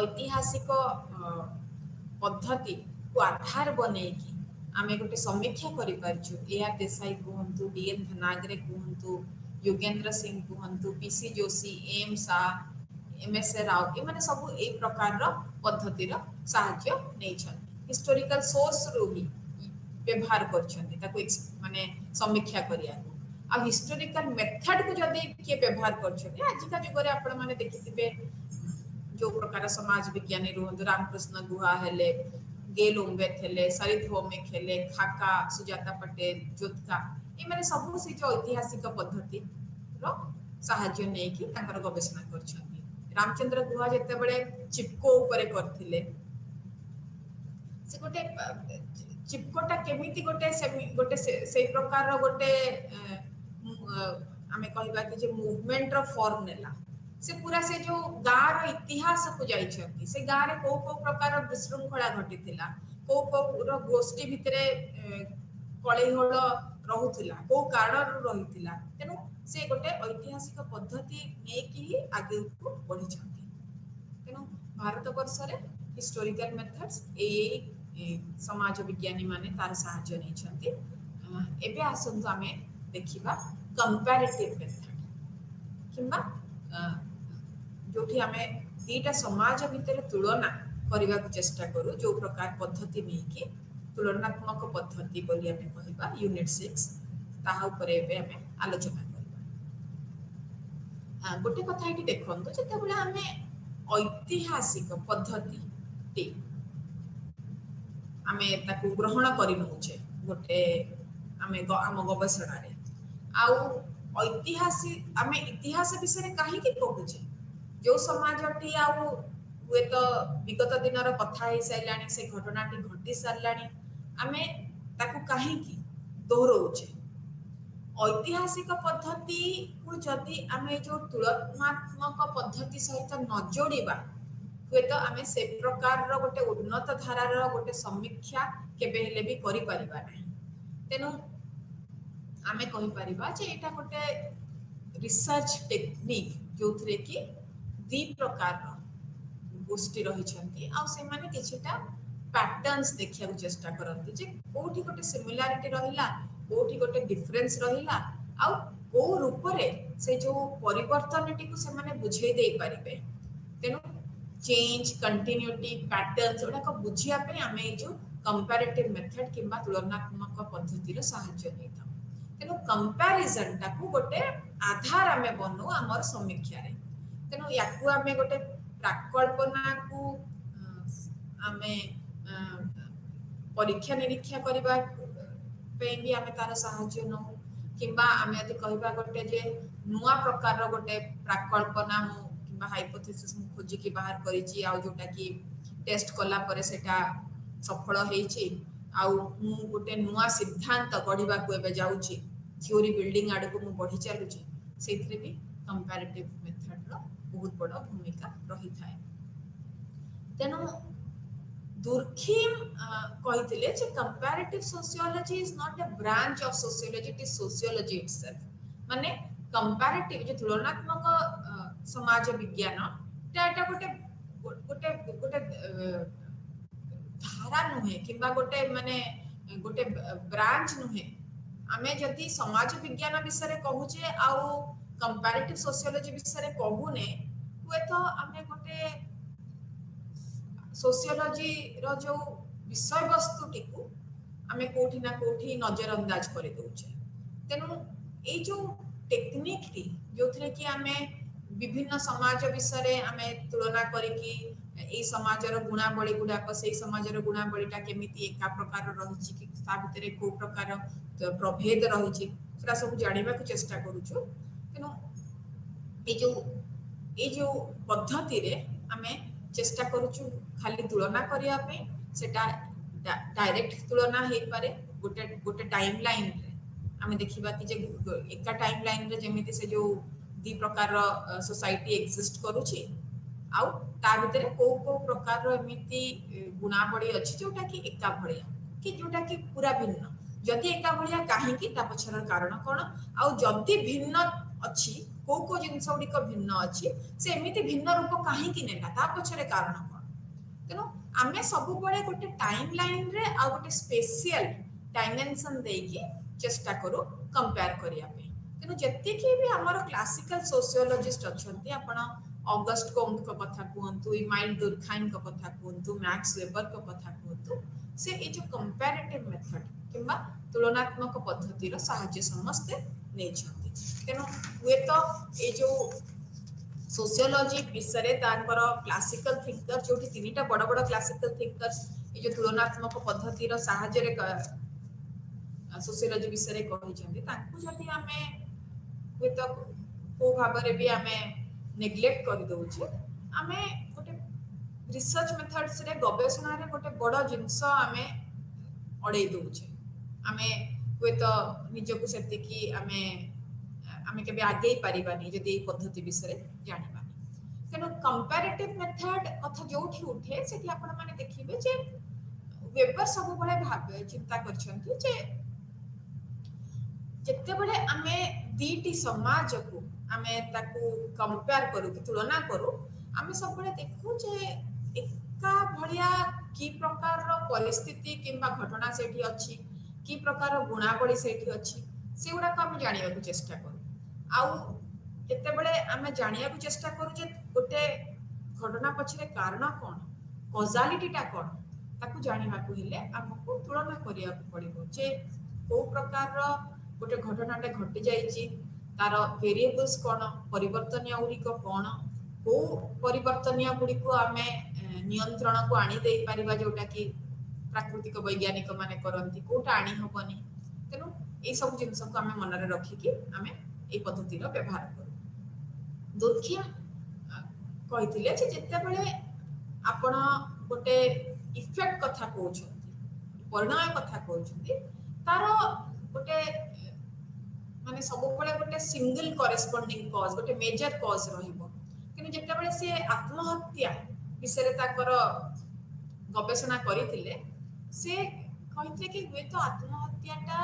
ऐतिहासिक पद्धति को आधार बने की आमे गोटे समीक्षा करि पारछु एआर देसाई कहंतु डीएन धनागरे कहंतु योगेंद्र सिंह कहंतु पीसी जोशी एम सा एमएस राव ए माने सब ए प्रकार रो पद्धति रो सहायता नै छन हिस्टोरिकल सोर्स रो ही व्यवहार करछन्ती ताको माने समीक्षा करिया आ हिस्टोरिकल मेथड को जदी के व्यवहार करछन्ती आजिका जुगरे आपण माने देखिथिबे जो प्रकार समाज विज्ञानी रहंतु रामकृष्ण गुहा हेले गेल उम्बेत हेले सरित भौमिक हेले खाका सुजाता पटेल जोतका ए माने सब से जो ऐतिहासिक पद्धति रो सहायता नै कि ताकर गवेषणा करछन्ती रामचंद्र गुहा जते बळे चिपको ऊपर करथिले से गोटे चिपकोटा केमिति गोटे से प्रकार रो गोटे हमें कहबा कि जे मूवमेंट रो फॉर्म नेला से पूरा से जो गाँव रो इतिहास को जाई छथि से गाँव रे को प्रकार विशृंखला घटिथिला को गोष्ठी भितरे कलैहल रहुथिला को कारण रहिथिला तेनु से गोटे ऐतिहासिक पद्धति नै कि आगे को बढ़ी छथि तेनु भारत वर्ष रे हिस्टोरिकल मेथड्स ए समाज विज्ञानी माने तार सहायता नै छथि एबे आसंतु हमें देखिबा कंपैरेटिव मेथड किंबा जोठी हमें दीटा समाज भितर तुलना करबा को चेष्टा करू जो प्रकार पद्धति नै कि तुलनात्मक पद्धति बोली हमें कहबा यूनिट 6 ताहा ऊपर एबे हमें आलोचना करबा गोटे कथा एठी देखंतो जते बेला हमें ऐतिहासिक पद्धति टी हमें ताको ग्रहण करि नउछे गोटे हमें आम गवेषणा रे आउ ऐतिहासिक आमे इतिहास विषय काहे कि कहूचे जो समाजटी आउ हुए तो विगत दिन कथा हो सारे से घटनाटी घटी सारा आम ताकू कहीं दोहराऊे ऐतिहासिक पद्धति को जदि आम जो तुलनात्मक पद्धति सहित न जोड़ा हुए तो आम से प्रकार गोटे उन्नत धारार गोटे समीक्षा केबे भी करि परिबा नहीं तेणु आम कहीपर यहाँ गोटे रिसर्च टेक्निक जो थे कि दी प्रकार गोष्ठी रही किछिटा पैटर्न्स देखा चेष्टा करती जे कोठी गोटे सिमिलारिटी रहिला कोठी गोटे डिफरेंस रहिला आउ को रूप से जो परिवर्तन टी को से माने बुझे दे पारिबे तेनु चेंज कंटिन्यूटी पैटर्न्स गुड़ाक बुझापी आम जो कंपैरेटिव मेथड किंबा तुलनात्मक पद्धतिर साहाय्य नहीं था तेणु कंपैरिजन टाकू गोटे आधार आम बनू आमर समीक्षा तेणु या आम गोटे प्राकल्पना को आम परीक्षा निरीक्षा करबा भी आम तार साहाय्य नौ किंबा आम यदि कहबा गोटे जे नुआ प्रकार गोटे प्राकल्पना किंबा हाइपोथेसिस मु खोजिकी बाहर करिछि आ जोटा कि टेस्ट कला परे सेटा सफल होईछि आ मु गोटे नुआ सिद्धांत गढ़िबा को एबे जाउछि थ्योरी बिल्डिंग आड़ को मु बढ़ी चलुछि सेथरे भी कंपैरेटिव मेथड रो बहुत बड़ भूमिका रही थाए तेणु दुर्खिम कहिथिले जे comparative sociology is not a branch of sociology it is sociology itself माने कंपैरेटिव जो तुलनात्मक समाज विज्ञान एटा गोटे गोटे गोटे धारा नुहे किंबा गोटे माने गोटे ब्रांच नुहे आमे जदि समाज विज्ञान विषय कहूचे आउ कंपैरेटिव सोशियोलॉजी विषय कहूने हुए तो आमे गोटे सोशियोलॉजी रो जो विषय वस्तु टिकू आमे कोठी ना कोठी नजरअंदाज कर दउचे तेनु ए जो टेक्निक टी जो थे कि आमे विभिन्न समाज विषय आमे तुलना करिकी ए समाजर गुणावली गुड़ाक से समाजर गुणावलीटा केमिति एका प्रकार रही कि भितर को प्रकार प्रभेद रही सब जानवा चेष्टा करूँ तेणु ये जो पद्धति आमे चेष्टा करूँ खाली तुलना करने सेटा डायरेक्ट तुलना हो पारे गोटे गोटे टाइम लाइन रे आमे देखिबा कि जे एका टाइम लाइन रे जेमिति से जो दी प्रकार सोसाइटी एक्जिस्ट करूची आउ ता भितर को प्रकार एमिति गुणावली अछि जोटा कि एका भलिया कि जोटा कि पूरा भिन्न जदि एका भलिया काहे कि ता पछर कारण कोन आउ जदि भिन्न अछि को जिंस गुड़िक भिन्न अच्छी से एमती भिन्न रूप कहीं नेला ता पछरे कारण कौन तेणु आम सब गोटे टाइम लाइन रे आ गोटे स्पेशल डायमेंशन देकी चेष्टा करू कंपेयर करने तेणु जी भी आमर क्लासिकल सोशियोलॉजिस्ट अच्छा आपण ऑगस्ट कोम्ट को कथा कहतु इमाइल दुर्खाइन को कथा कहतु मैक्स वेबर को कथा कहतु से ये जो कंपैरेटिव मेथड किंबा तुलनात्मक पद्धतिर साहाय्य समस्ते नहीं तेणु हुए तो ये जो सोशियोलॉजी विषय तांकर क्लासिकल थिंकर जो तीन बड़ बड़ क्लासिकल थिंकर्स ये जो तुलनात्मक पद्धतिर साहाय्य सोशियोलॉजी विषय कहते आमे हुए तो को भाव भी आमे नेग्लेक्ट कर दउछे आमे गोटे रिसर्च मेथड्स रे गवेषणा रे गोटे बड़ जिंस आमे अड़े दउछे आमे हुए तो निजको सेति कि आमे आमे केबे आगे पारिबानी जदि पद्धति विषय जानिबानी तेणु कंपैरेटिव मेथड कथा जोठी उठे सेठी आपण माने देखिबे जे वेबर सब बळे भाबे चिंता करछंती जे जत्ते बळे आमे दीटी समाज को आमे ताकू कंपेयर करू कि तुलना करू आमे सब बळे देखू जे एका भलिया की प्रकार रो परिस्थिति किंबा घटना सेठी अछि की प्रकार गुणावली सेठी अछि सेउडा को आमे जानिया को चेष्टा करू आउ केते बळे आमे जानिया को चेष्टा करू जे गोटे घटना पछरे कारण कोन कॉजालिटी टा कोन ताकू जानिबा को हेले हमकु तुलना करिया पड़िबो जे को प्रकार रो गोटे घटनाटे घटी जाइए तार वेरिएबल्स कौन परिवर्तनीय गुड़िक कौन को परिवर्तनीय गुड़िक आम नियंत्रण को आनी दे पारिबा जोटा कि प्राकृतिक वैज्ञानिक माने करंती कोटा आनी हबनी तेनु ए सब जिंस को आम मन रे रखिकी आम ए पद्धति रो व्यवहार करू दुर्खिम कहिथिले जे जत्ते बेले आपण गोटे इफेक्ट कथा कहउछंती परिणाम कथा कहउछंती तार गोटे माने सब बळे गोटे सिंगल करेस्पोंडिंग कॉज गोटे मेजर कॉज रहिबो किने जेटा बळे से आत्महत्या विषय रे ताकर गवेषणा करिथिले से कहिथिले कि वे तो आत्महत्याटा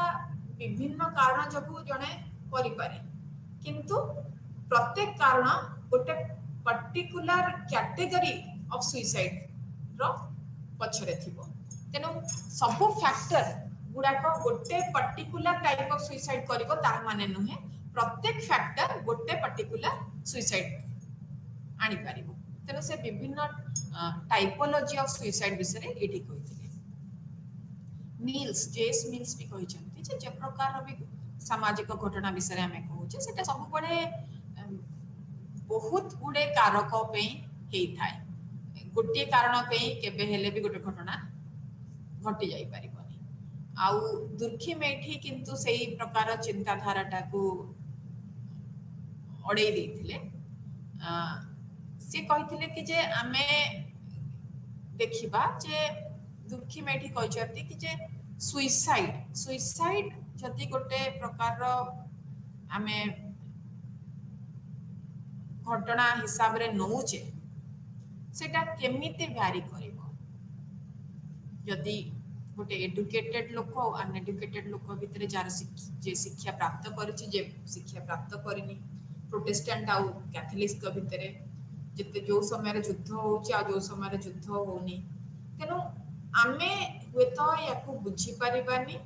विभिन्न कारण जकु जणे करि पारे किंतु प्रत्येक कारण गोटे पर्टिकुलर कैटेगरी ऑफ सुइसाइड रो पछरे थिबो तेनो सब फैक्टर गुडाक गोटे पर्टिकुलर टाइप ऑफ सुइसाइड करिवो तार माने नहे प्रत्येक फैक्टर गोटे पर्टिकुलर सुइसाइड आनी पारिबो तेनो से विभिन्न टाइपोलॉजी ऑफ सुइसाइड विषय रे एठी कहिथिले मिल्स जेस मिल्स भी कहिसंती जे प्रकार भी सामाजिक घटना विषय हमें कहूचे सेटा सब बड़े बहुत गुडे कारक पे हेई थाए गोटे कारण पे केबे हेले भी गोटे घटना घटी जाई परिबनी आउ दुर्खी मेठी किंतु सेही प्रकार चिंताधाराटा को अड़े देथिले से कहिथिले कि जे आमे देखिबा जे दुर्खी मेठी कहचंती कि जे सुइसाइड सुइसाइड जति गोटे प्रकार आमे घटना हिसाब रे नौचे सेटा केमिति भ्यारी करिवो यदि गोटे एडुकेटेड लोक और अनएडुकेटेड लोक भितर जार जे शिक्षा प्राप्त करछि जे शिक्षा प्राप्त करिनी प्रोटेस्टेंट आउ कैथोलिक के भितर जते जो समय रे युद्ध होउछि आ जो समय रे युद्ध होउनी तेनो आमे हुए तो याकू बुझी परिबानी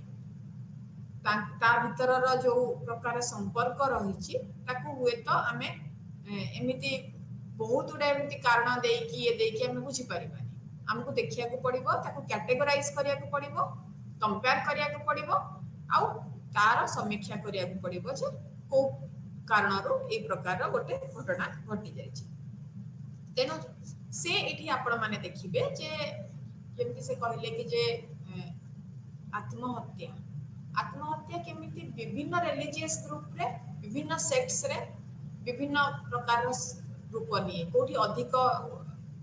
ता भितर रो जो प्रकार संपर्क रहिछि ताकू हुए तो आमे एमिति बहुत गुडा एमिति कारण देकी ये देकी हमें बुझी परिबानी हमको देखिया को पड़िबो ताको कैटेगराइज करिया को पड़िबो कंपेयर करिया को पड़िबो आउ तार समीक्षा करिया को पड़िबो जे को कारण रो ए प्रकार रो गोटे घटना घटी जाय छी तेनो से एठी आपण माने देखिबे जे जेमति से कहले कि जे आत्महत्या आत्महत्या केमिति विभिन्न रिलीजियस ग्रुप रे विभिन्न सेक्ट्स रे विभिन्न प्रकार रूप निये कोठी अधिक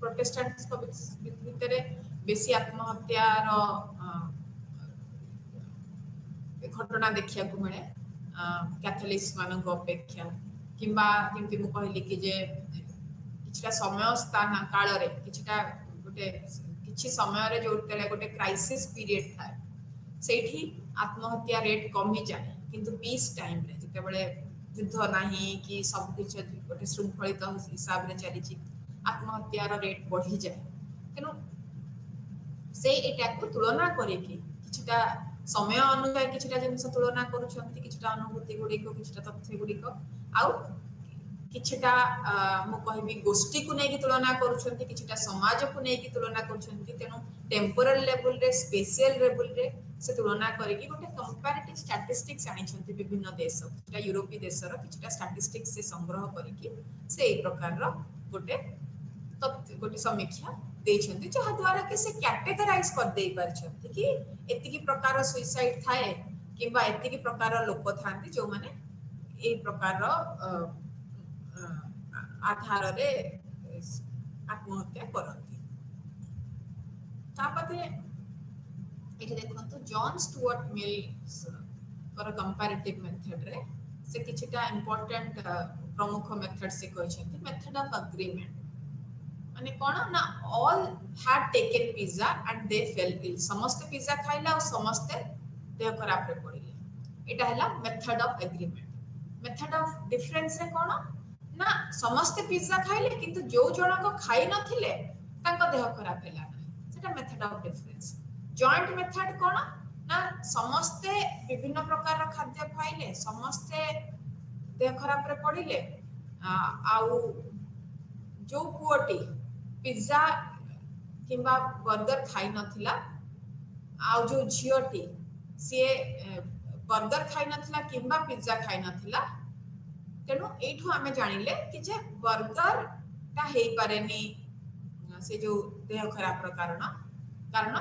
प्रोटेस्टेंट्स को भितर बेसी आत्महत्या घटना देखिया को मिले कैथोलिक्स मान अपेक्षा किंबा जेमति मु कहली कि जे किछटा समय स्थान काल रे किछटा गोटे किछि समय रे जो गोटे क्राइसिस पीरियड था सेठी आत्महत्या रेट कमी जाए किंतु पीस टाइम रे जते बळे युद्ध नाही कि सब कुछ गोटे श्रृंखलित हिसाब रे चली आत्महत्या रेट बढ़ी जाए तेणु से एटा को तुलना करे कि किछटा समय अनुसार किछटा जिंस तुलना करूछंती किछटा अनुभूति गुडी को किछटा तथ्य गुडी को आउ किछटा मु कहबी गोष्ठी को नेकी तुलना करूछंती किछटा समाज को नेकी तुलना करूछंती तेणु टेम्पोरल लेवल रे स्पेशियल लेवल रे से तुलना करके गोटे कंपैरेटिव स्टैटिस्टिक्स आनिछंती विभिन्न देश किछटा यूरोपीय देश रो किछटा स्टैटिस्टिक्स से संग्रह करके से ए प्रकार रो गोटे तथ्य गोटे समीक्षा देछंती जहा द्वारा के से कैटेगराइज कर देई परछंती कि एतिकी प्रकार सुइसाइड थाए किबा एतिकी प्रकार लोक थांती जो माने ए प्रकार आधार रे आत्महत्या करती तापते एठी देखंतु जॉन स्टुअर्ट मिल्स कर कंपैरेटिव मेथड रे से किछटा इंपोर्टेंट प्रमुख मेथड से कहछंती मेथड ऑफ एग्रीमेंट माने कोन ना all had taken pizza and they fell ill समस्त पिज्जा खाइला और समस्त देह खराब रे पड़िले एटा हला method of agreement method of difference रे कोन ना समस्त पिज्जा खाइले किंतु जो जण को खाइ नथिले तांको देह खराब हैला सेटा method of difference joint method कोन ना समस्त विभिन्न प्रकार खाद्य खाइले समस्त देह खराब रे पड़िले आउ जो पुओटी पिज्जा किंबा बर्गर खाइ नथिला आउ जो झियोटी से बर्गर खाइ नथिला किंबा पिज्जा खाइ नथिला तेणु एठू आमे जानिले कि जे बर्गर ता हेई पारेनी से जो देह खराब रो कारण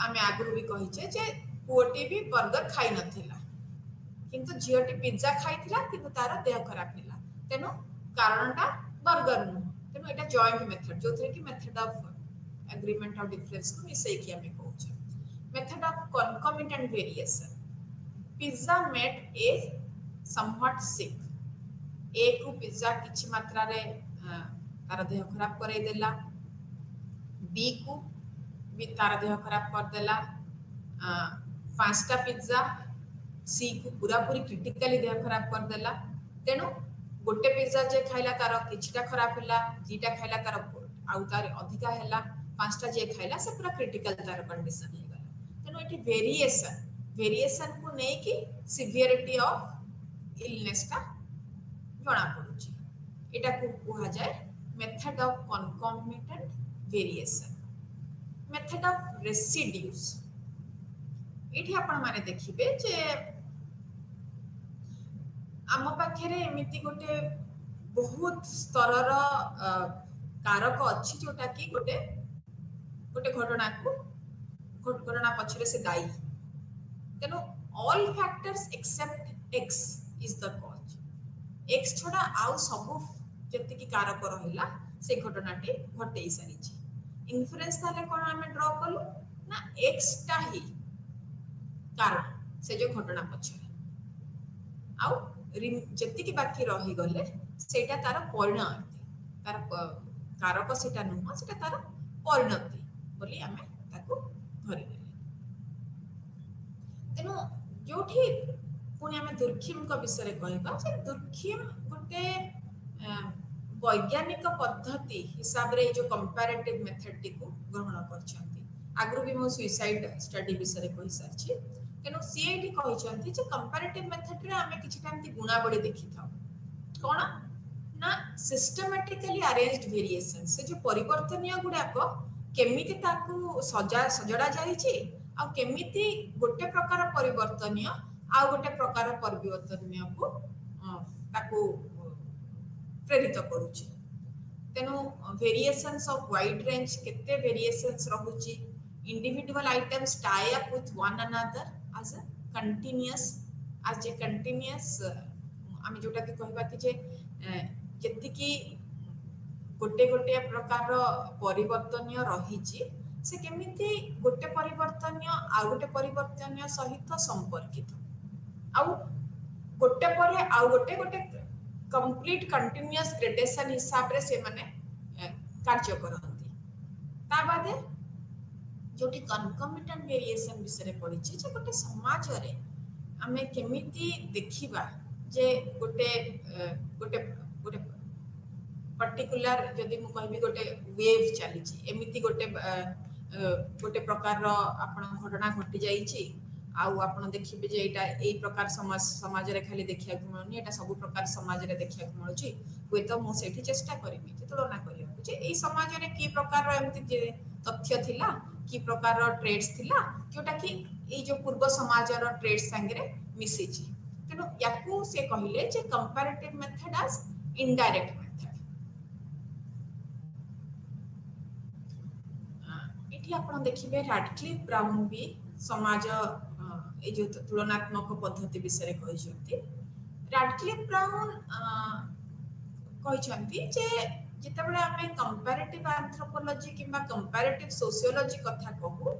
आमे आगु भी कहिचे जे पुओटी भी बर्गर खाइ नथिला किंतु झियोटी पिज्जा खाइथिला किंतु तार देह खराब हिला तेणु कारणटा बर्गर नु तेणु एटा जॉइंट मेथड जो थे कि method of agreement of difference को मिसई कि हमें कहूछ मेथड ऑफ concomitant variation पिज्जा मेड ए समवट सिक ए को पिज्जा किछि मात्रा रे तार देह खराब करे देला बी को भी तार देह खराब कर देला पांचटा पिज्जा सी को पूरा पूरी क्रिटिकली देह खराब कर देला तेणु गोटे पिज्जा जे खाइला तार किछटा खराब होला जीटा खाइला तार आउ तार अधिका हैला पांचटा जे खाइला से पूरा क्रिटिकल तार कंडीशन हे गला तेणु एटी वेरिएशन को नै कि सिवियरिटी ऑफ इलनेस ता जणा पडुची एटा को कहा जाय method of concomitant variation method of residues एठी आपण माने देखिबे जे आम पाखे एमती गोटे बहुत स्तरर कारक अच्छी जोटा कि गोटे गोटे घटना को घटना पछरे से दायी तेनो all factors except X is the cause X छोड़ा आउ सब जति की कारक रहिला से घटनाटी घटई सारी इन्फ्लुएंस ताले कोन हमें ड्रॉ कलु ना एक्स टा ही कारण से जो घटना पछरे आउ जति की बाकी रही गले सेटा तार परिणति तार कारक सेटा नुह सेटा तार परिणति बोली हमें ताको धरि देले तेनु जोठी पुणी हमें दुर्खिम का विषय रे कहबा जे दुर्खिम गोटे वैज्ञानिक पद्धति हिसाब रे जो कंपैरेटिव मेथड टी को ग्रहण करछंती आगु भी मो सुसाइड स्टडी विषय रे कहि सारछि तेणु सीएटी कहते जे कंपैरेटिव मेथड रे हमें किछि टाइम गुणावली देखि था कोन ना सिस्टमैटिकली अरेंज्ड वेरिएशन से जो परिवर्तनीय गुडा को केमिति ताकू सजड़ा जाईछि आ केमिति गोटे प्रकार परिवर्तनीय आ गोटे प्रकार परिवर्तनीय को ताकू प्रेरित करूछि तेणु वेरिएशंस ऑफ वाइड रेंज केते variations रहुछि individual items tie up with one another as a continuous आमे जोटा कि कहबा कि जे जति कि गोटे गोटे प्रकार परिवर्तनीय रहिछि से केमिति गोटे परिवर्तनीय आ गोटे परिवर्तनीय सहित संपर्कित आ गोटे परे आ गोटे गोटे कंप्लीट कंटीन्यूअस ग्रेडेशन हिसाब रे से माने कार्य करंती ता बादे जोटी कनकमिटेंट वेरिएशन विषय पड़ी जे गोटे समाज रे आमे केमिति देखिबा जे गोटे गोटे गोटे पर्टिकुलर जदि मु कहबी गोटे वेव चली छी एमिति गोटे गोटे प्रकार आपण घटना घटी जाई छी आउ आपण देखिबे जे एटा एई प्रकार समाज रे खाली देखिया को मनी एटा सब प्रकार समाज रे देखिया को मळुची होय तो मु सेठी चेष्टा करबी जे तुलना करियो जे एई समाज रे की प्रकार एमिति तथ्य थिला की प्रकार ट्रेड्स थिला जोटा कि ए जो पूर्व समाज रो ट्रेड्स संगे मिसी छी तेनो याकू से कहिले जे comparative method as indirect method एठी आपण देखिबे रैडक्लिफ ब्राउन भी समाज ए जो तुलनात्मक पद्धति विषय रे कहिसंती रैडक्लिफ ब्राउन कहिसंती जे जितेबले आमे कंपैरेटिव एंथ्रोपोलॉजी किबा कंपैरेटिव सोशियोलॉजी कथा कहू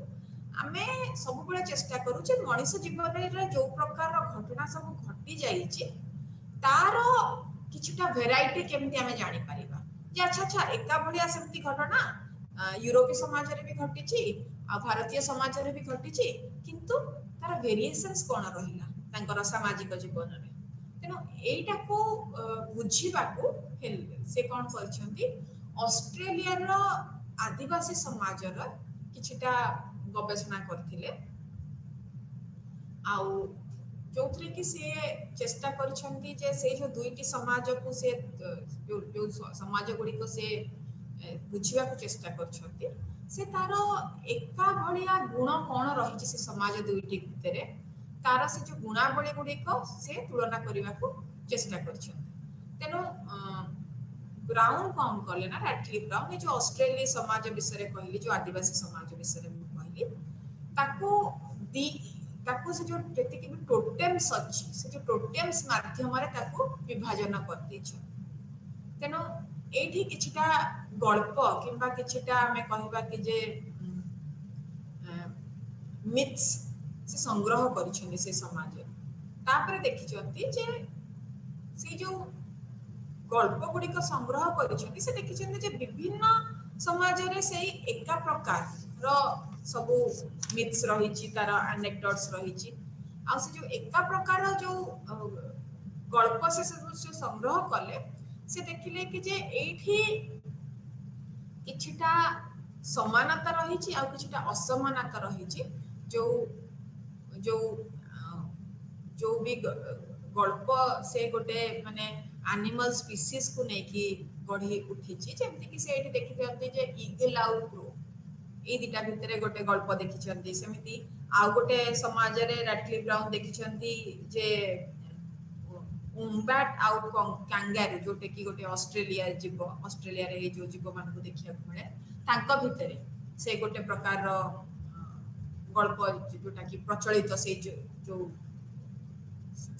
आमे सब बेले चेष्टा करू जे मनुष्य जीवन रे जो प्रकार घटना सब घटी जाई छी तार किछटा वैरायटी केमति आमे जानि परिबा जे अच्छा अच्छा एका भलिया सेमति घटना यूरोपीय समाज रे भी घटी छी आ भारतीय समाज रे भी घटी छी किंतु तार वेरिएशंस कोन रहिला तांकर सामाजिक जीवन रे तेनो एटा को बुझीबा को से कोन करछंती ऑस्ट्रेलिया रो आदिवासी समाज रो किछटा गवेषणा करथिले आउ जोथरे कि से चेष्टा करछंती जे से जो दुईटी समाज को से जो समाज गुडी को से बुझीबा को चेष्टा करछंती से तारो एका भलिया गुण कोन रहिछि से समाज दुईटी भितरे तार से जो गुणावली गुडी को से तुलना करबा को चेष्टा करछंती तेनो ब्राउन कौन कले ना रैडक्लिफ ब्राउन ये जो ऑस्ट्रेलिया समाज विषय कहली जो आदिवासी समाज विषय कहली ताको से जो जति कि टोटेम्स अछि से जो टोटेम्स माध्यम रे ताको विभाजन कर दै छ तेनो एठी किछिटा गल्प किंबा किछिटा हमें कहबा कि जे मिथ्स से संग्रह करिसेंती से समाज तापर देखिचंती जे से जो गल्प गुड़िक संग्रह करिसेंती से देखिचंती जे विभिन्न समाज रे सेही एका प्रकार रो सबु मिथ्स रहिछि तार एनेक्डोट्स रहिछि आ से जो एका प्रकार जो गल्प से सब संग्रह कले से देखिले कि जे एठी किछिटा समानता रहिछि आ किछिटा असमानता रहिछि जो जो जो भी गल्प से गोटे माने एनिमल स्पीसीज को नेकी गढ़ी उठिछि जेमति कि से एठी देखि दियंती जे ईगल आउ क्रो ए दिटा भितरे गोटे गल्प देखिछंती सेमिति आ गोटे समाज रे रैटक्लिफ ब्राउन देखिछंती जे उम्बैट आउ कांगारू जोटे कि गोटे ऑस्ट्रेलिया रे जो जीव मान को देखिया मिले तांका भितरे से गोटे प्रकार रो गल्प जोटा कि प्रचलित से जो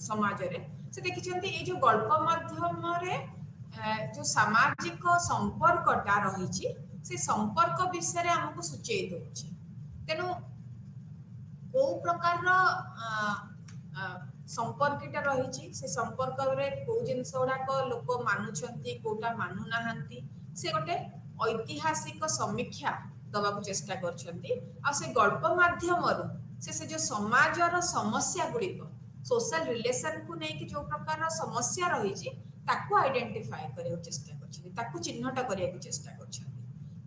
समाज रे से देखिछंती ए जो गल्प माध्यम रे जो सामाजिक संपर्कटा रहिछि से संपर्क विषय हमको सूचय दउछि तेनु को प्रकार संपर्कटा रहिछि से संपर्क रे को जिनसोडा को लोक मानुछंती कोटा मानु नाहंती से गोटे ऐतिहासिक समीक्षा दबाकू चेष्टा करछंती आ से गल्प माध्यम से जो समाजर समस्या गुड़िक सोशल रिलेशन को नहीं कि जो प्रकार समस्या रही ताकू आइडेंटिफाई करिया चेष्टा करछंती ताकू चिन्हट करिया चेष्टा करछंती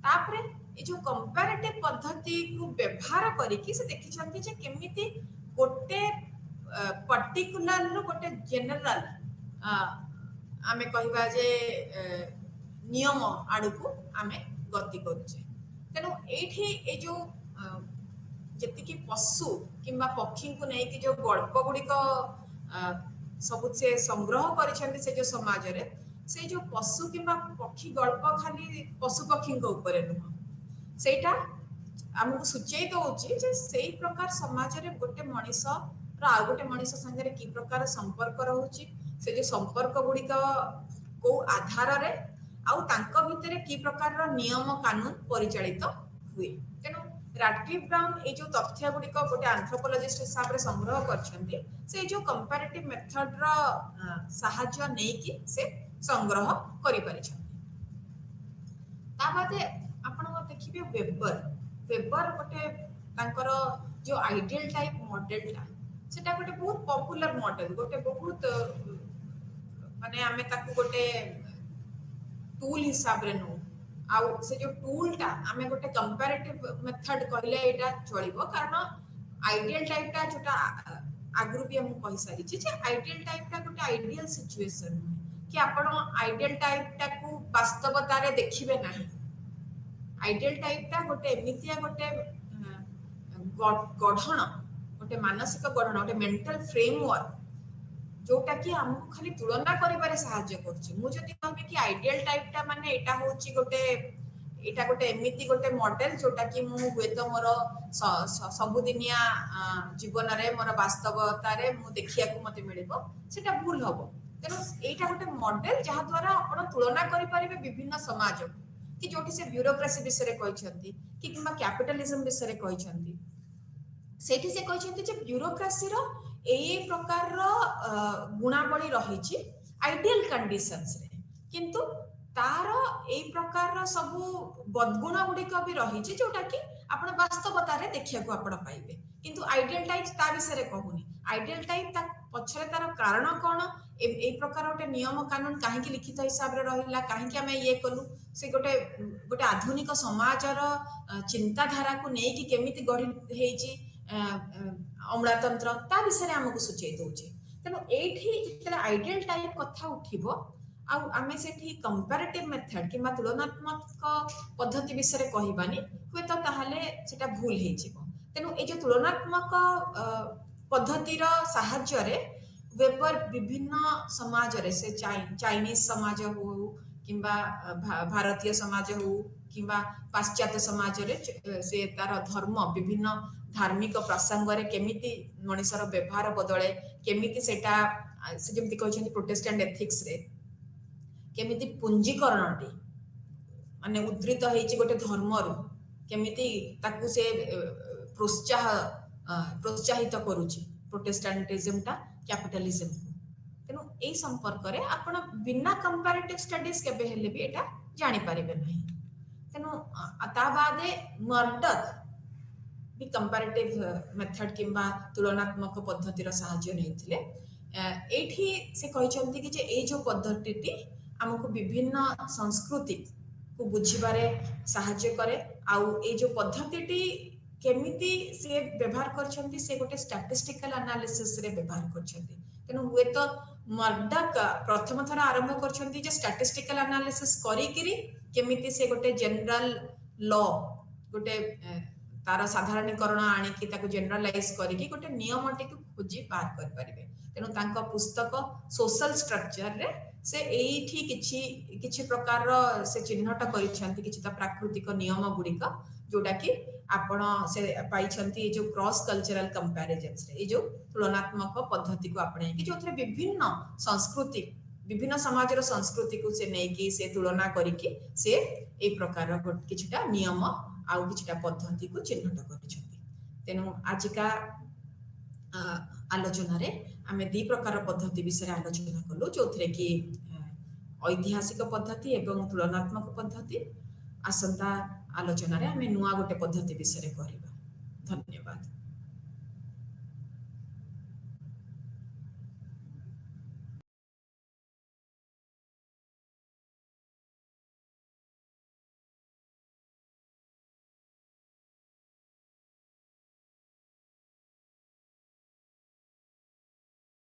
तापरे ए जो कंपैरेटिव पद्धति को व्यवहार करिकि से देखिछंती जे केमिति गोटे पर्टिकुलर गोटे जनरल आमे कहबा जे नियम आडू को आमे गति करूचे तेणु एठी ए जो जति पशु किंबा पक्षी को नहीं कि जो गल्प गुड़िक सब से संग्रह करिसेंती से जो समाज रे से जो पशु किंबा पक्षी गल्प खाली पशु पक्षी ऊपर नुह सेटा हमको सूचय दउछि जे सेही प्रकार समाज रे गोटे मनीष आ गोटे मनीष संगे की प्रकार संपर्क रहुछि से जो संपर्क गुड़िक को आधार रे आउ तांको भितरे की प्रकार नियम कानून परिचालित हुए तेणु रैटक्लिफ ब्राउन ए जो तथ्य गुड़िक गोटे एंथ्रोपोलॉजिस्ट हिसाब रे संग्रह करछंती से जो कंपैरेटिव मेथड रो सहायता नेकी से संग्रह करि परिछंती ता बादे आपण देखिबे वेबर गोटे तांकर जो आइडियल टाइप मॉडलटा सेटा गोटे बहुत पॉपुलर मॉडल गोटे बहुत माने आमे ताकू गोटे टूल हिसाब रे नो आउ से जो टूलटा आमे गोटे कंपैरेटिव मेथड कहले एटा चलिबो कारण आइडियल टाइपटा जोटा आगु भी हम कहि सारी जे आइडियल टाइपटा गोटे आइडियल सिचुएशन कि आपण आइडियल टाइपटा को वास्तवता रे देखिबे नाही आइडियल टाइपटा गोटे एमितिया गोटे गठन गोटे मानसिक गठन गोटे मेंटल फ्रेमवर्क जोटा कि हमको खाली तुलना करिबारे सहायता करछि मु जति कहबे कि आइडियल टाइपटा माने एटा होछि गोटे एमिति गोटे मॉडल जोटा कि मु हुए तो मोर सबुदिनिया जीवन रे मोर वास्तवता रे मु देखिया को मते मिलिबो सेटा भूल हबो तेनो एटा गोटे मॉडल जहा द्वारा आपण तुलना करि परिबे विभिन्न समाज कि जोटी से ब्यूरोक्रेसी विषय रे कहिसंती कि किबा कैपिटलिज्म विषय रे कहिसंती सेठी से कहिसंती जे ब्यूरोक्रेसी रो एई प्रकार रो गुणावली रहिछि आइडियल कंडीशंस रे किंतु तार एई प्रकार रो सब बदगुण गुड़िक भी रहिछि जोटा कि आपण वास्तवता रे देखिया को आपण पाइबे किंतु आइडियल टाइप ता विषय रे कहूनी आइडियल टाइप ता पछरे तार कारण कोन एई प्रकार गोटे नियम कानून काहे कि लिखित हिसाब रे रहिला काहे कि हमें ये कलु से गोटे आधुनिक समाज रो चिंताधारा को नै कि केमिति गढी हेछि अमलातंत्र ता विषय हमको सूचय दउछि तेनो एठी जेतला आइडियल टाइप कथा उठिबो आ आमे सेठी कंपैरेटिव मेथड किबा तुलनात्मक पद्धति विषय रे कहिबानी हुए तो ताहाले सेटा भूल हे जिवो तेनो ए जो तुलनात्मक पद्धति रो सहायता रे वेबर विभिन्न समाज रे से चाइनीज समाज हो किबा भारतीय समाज हो किबा पाश्चात्य समाज रे से तार धर्म विभिन्न धार्मिक प्रसंग रे केमिति मनुष्यर व्यवहार बदले केमिति सेटा से जेमति कहछन प्रोटेस्टेंट एथिक्स रे केमिति पुंजीकरणटी माने उद्धृत होइछि गोटे धर्मरु केमिति ताकू से प्रोत्साहित करूछि प्रोटेस्टेंटिज्म टा कैपिटलिज्म को तेनु एई संपर्क रे आपण बिना कंपैरेटिव स्टडीज केबे हेले भी एटा जानि पारिबे नाही तेनु ता बादे मर्डर भी कंपैरेटिव मेथड किंबा तुलनात्मक पद्धतिर सहाय्य नैथिले एठी से कहिसंती कि जे ए जो पद्धतिटी हमको विभिन्न संस्कृति को बुझिबारे सहाय्य करे आउ ए जो पद्धतिटी केमिति से व्यवहार करछंती से गोटे स्टैटिस्टिकल एनालिसिस रे व्यवहार करछंती तेनु हुए तो मर्डक प्रथम थर आरंभ करछंती जे स्टैटिस्टिकल एनालिसिस करी किरी केमिति से गोटे जनरल लॉ गोटे तार साधारणीकरण आनी कि ताको जनरलाइज करिकि गोटे नियमटी को खोजी बाहर कर परिबे तेनु तांका पुस्तक सोशल स्ट्रक्चर रे से एठी किछि प्रकार से चिन्हट करिसंती किछि त प्राकृतिक नियम गुडिक जोटा कि आपण से पाइछंती जो क्रॉस कल्चरल कंपैरिजन्स रे जो तुलनात्मक पद्धति को आपणे कि जोथरे विभिन्न संस्कृति विभिन्न समाजर संस्कृति को से नेकी से तुलना करिकि से ए प्रकार किछटा नियम आउ किछटा पद्धति को चिन्हट करिसंती तेनु आजिका आलोचना रे आमे दी प्रकार पद्धति विषय आलोचना कलु जोथरे कि ऐतिहासिक पद्धति एवं तुलनात्मक पद्धति आसंता आलोचना रे आमे नुआ गोटे पद्धति विषय करिबा धन्यवाद।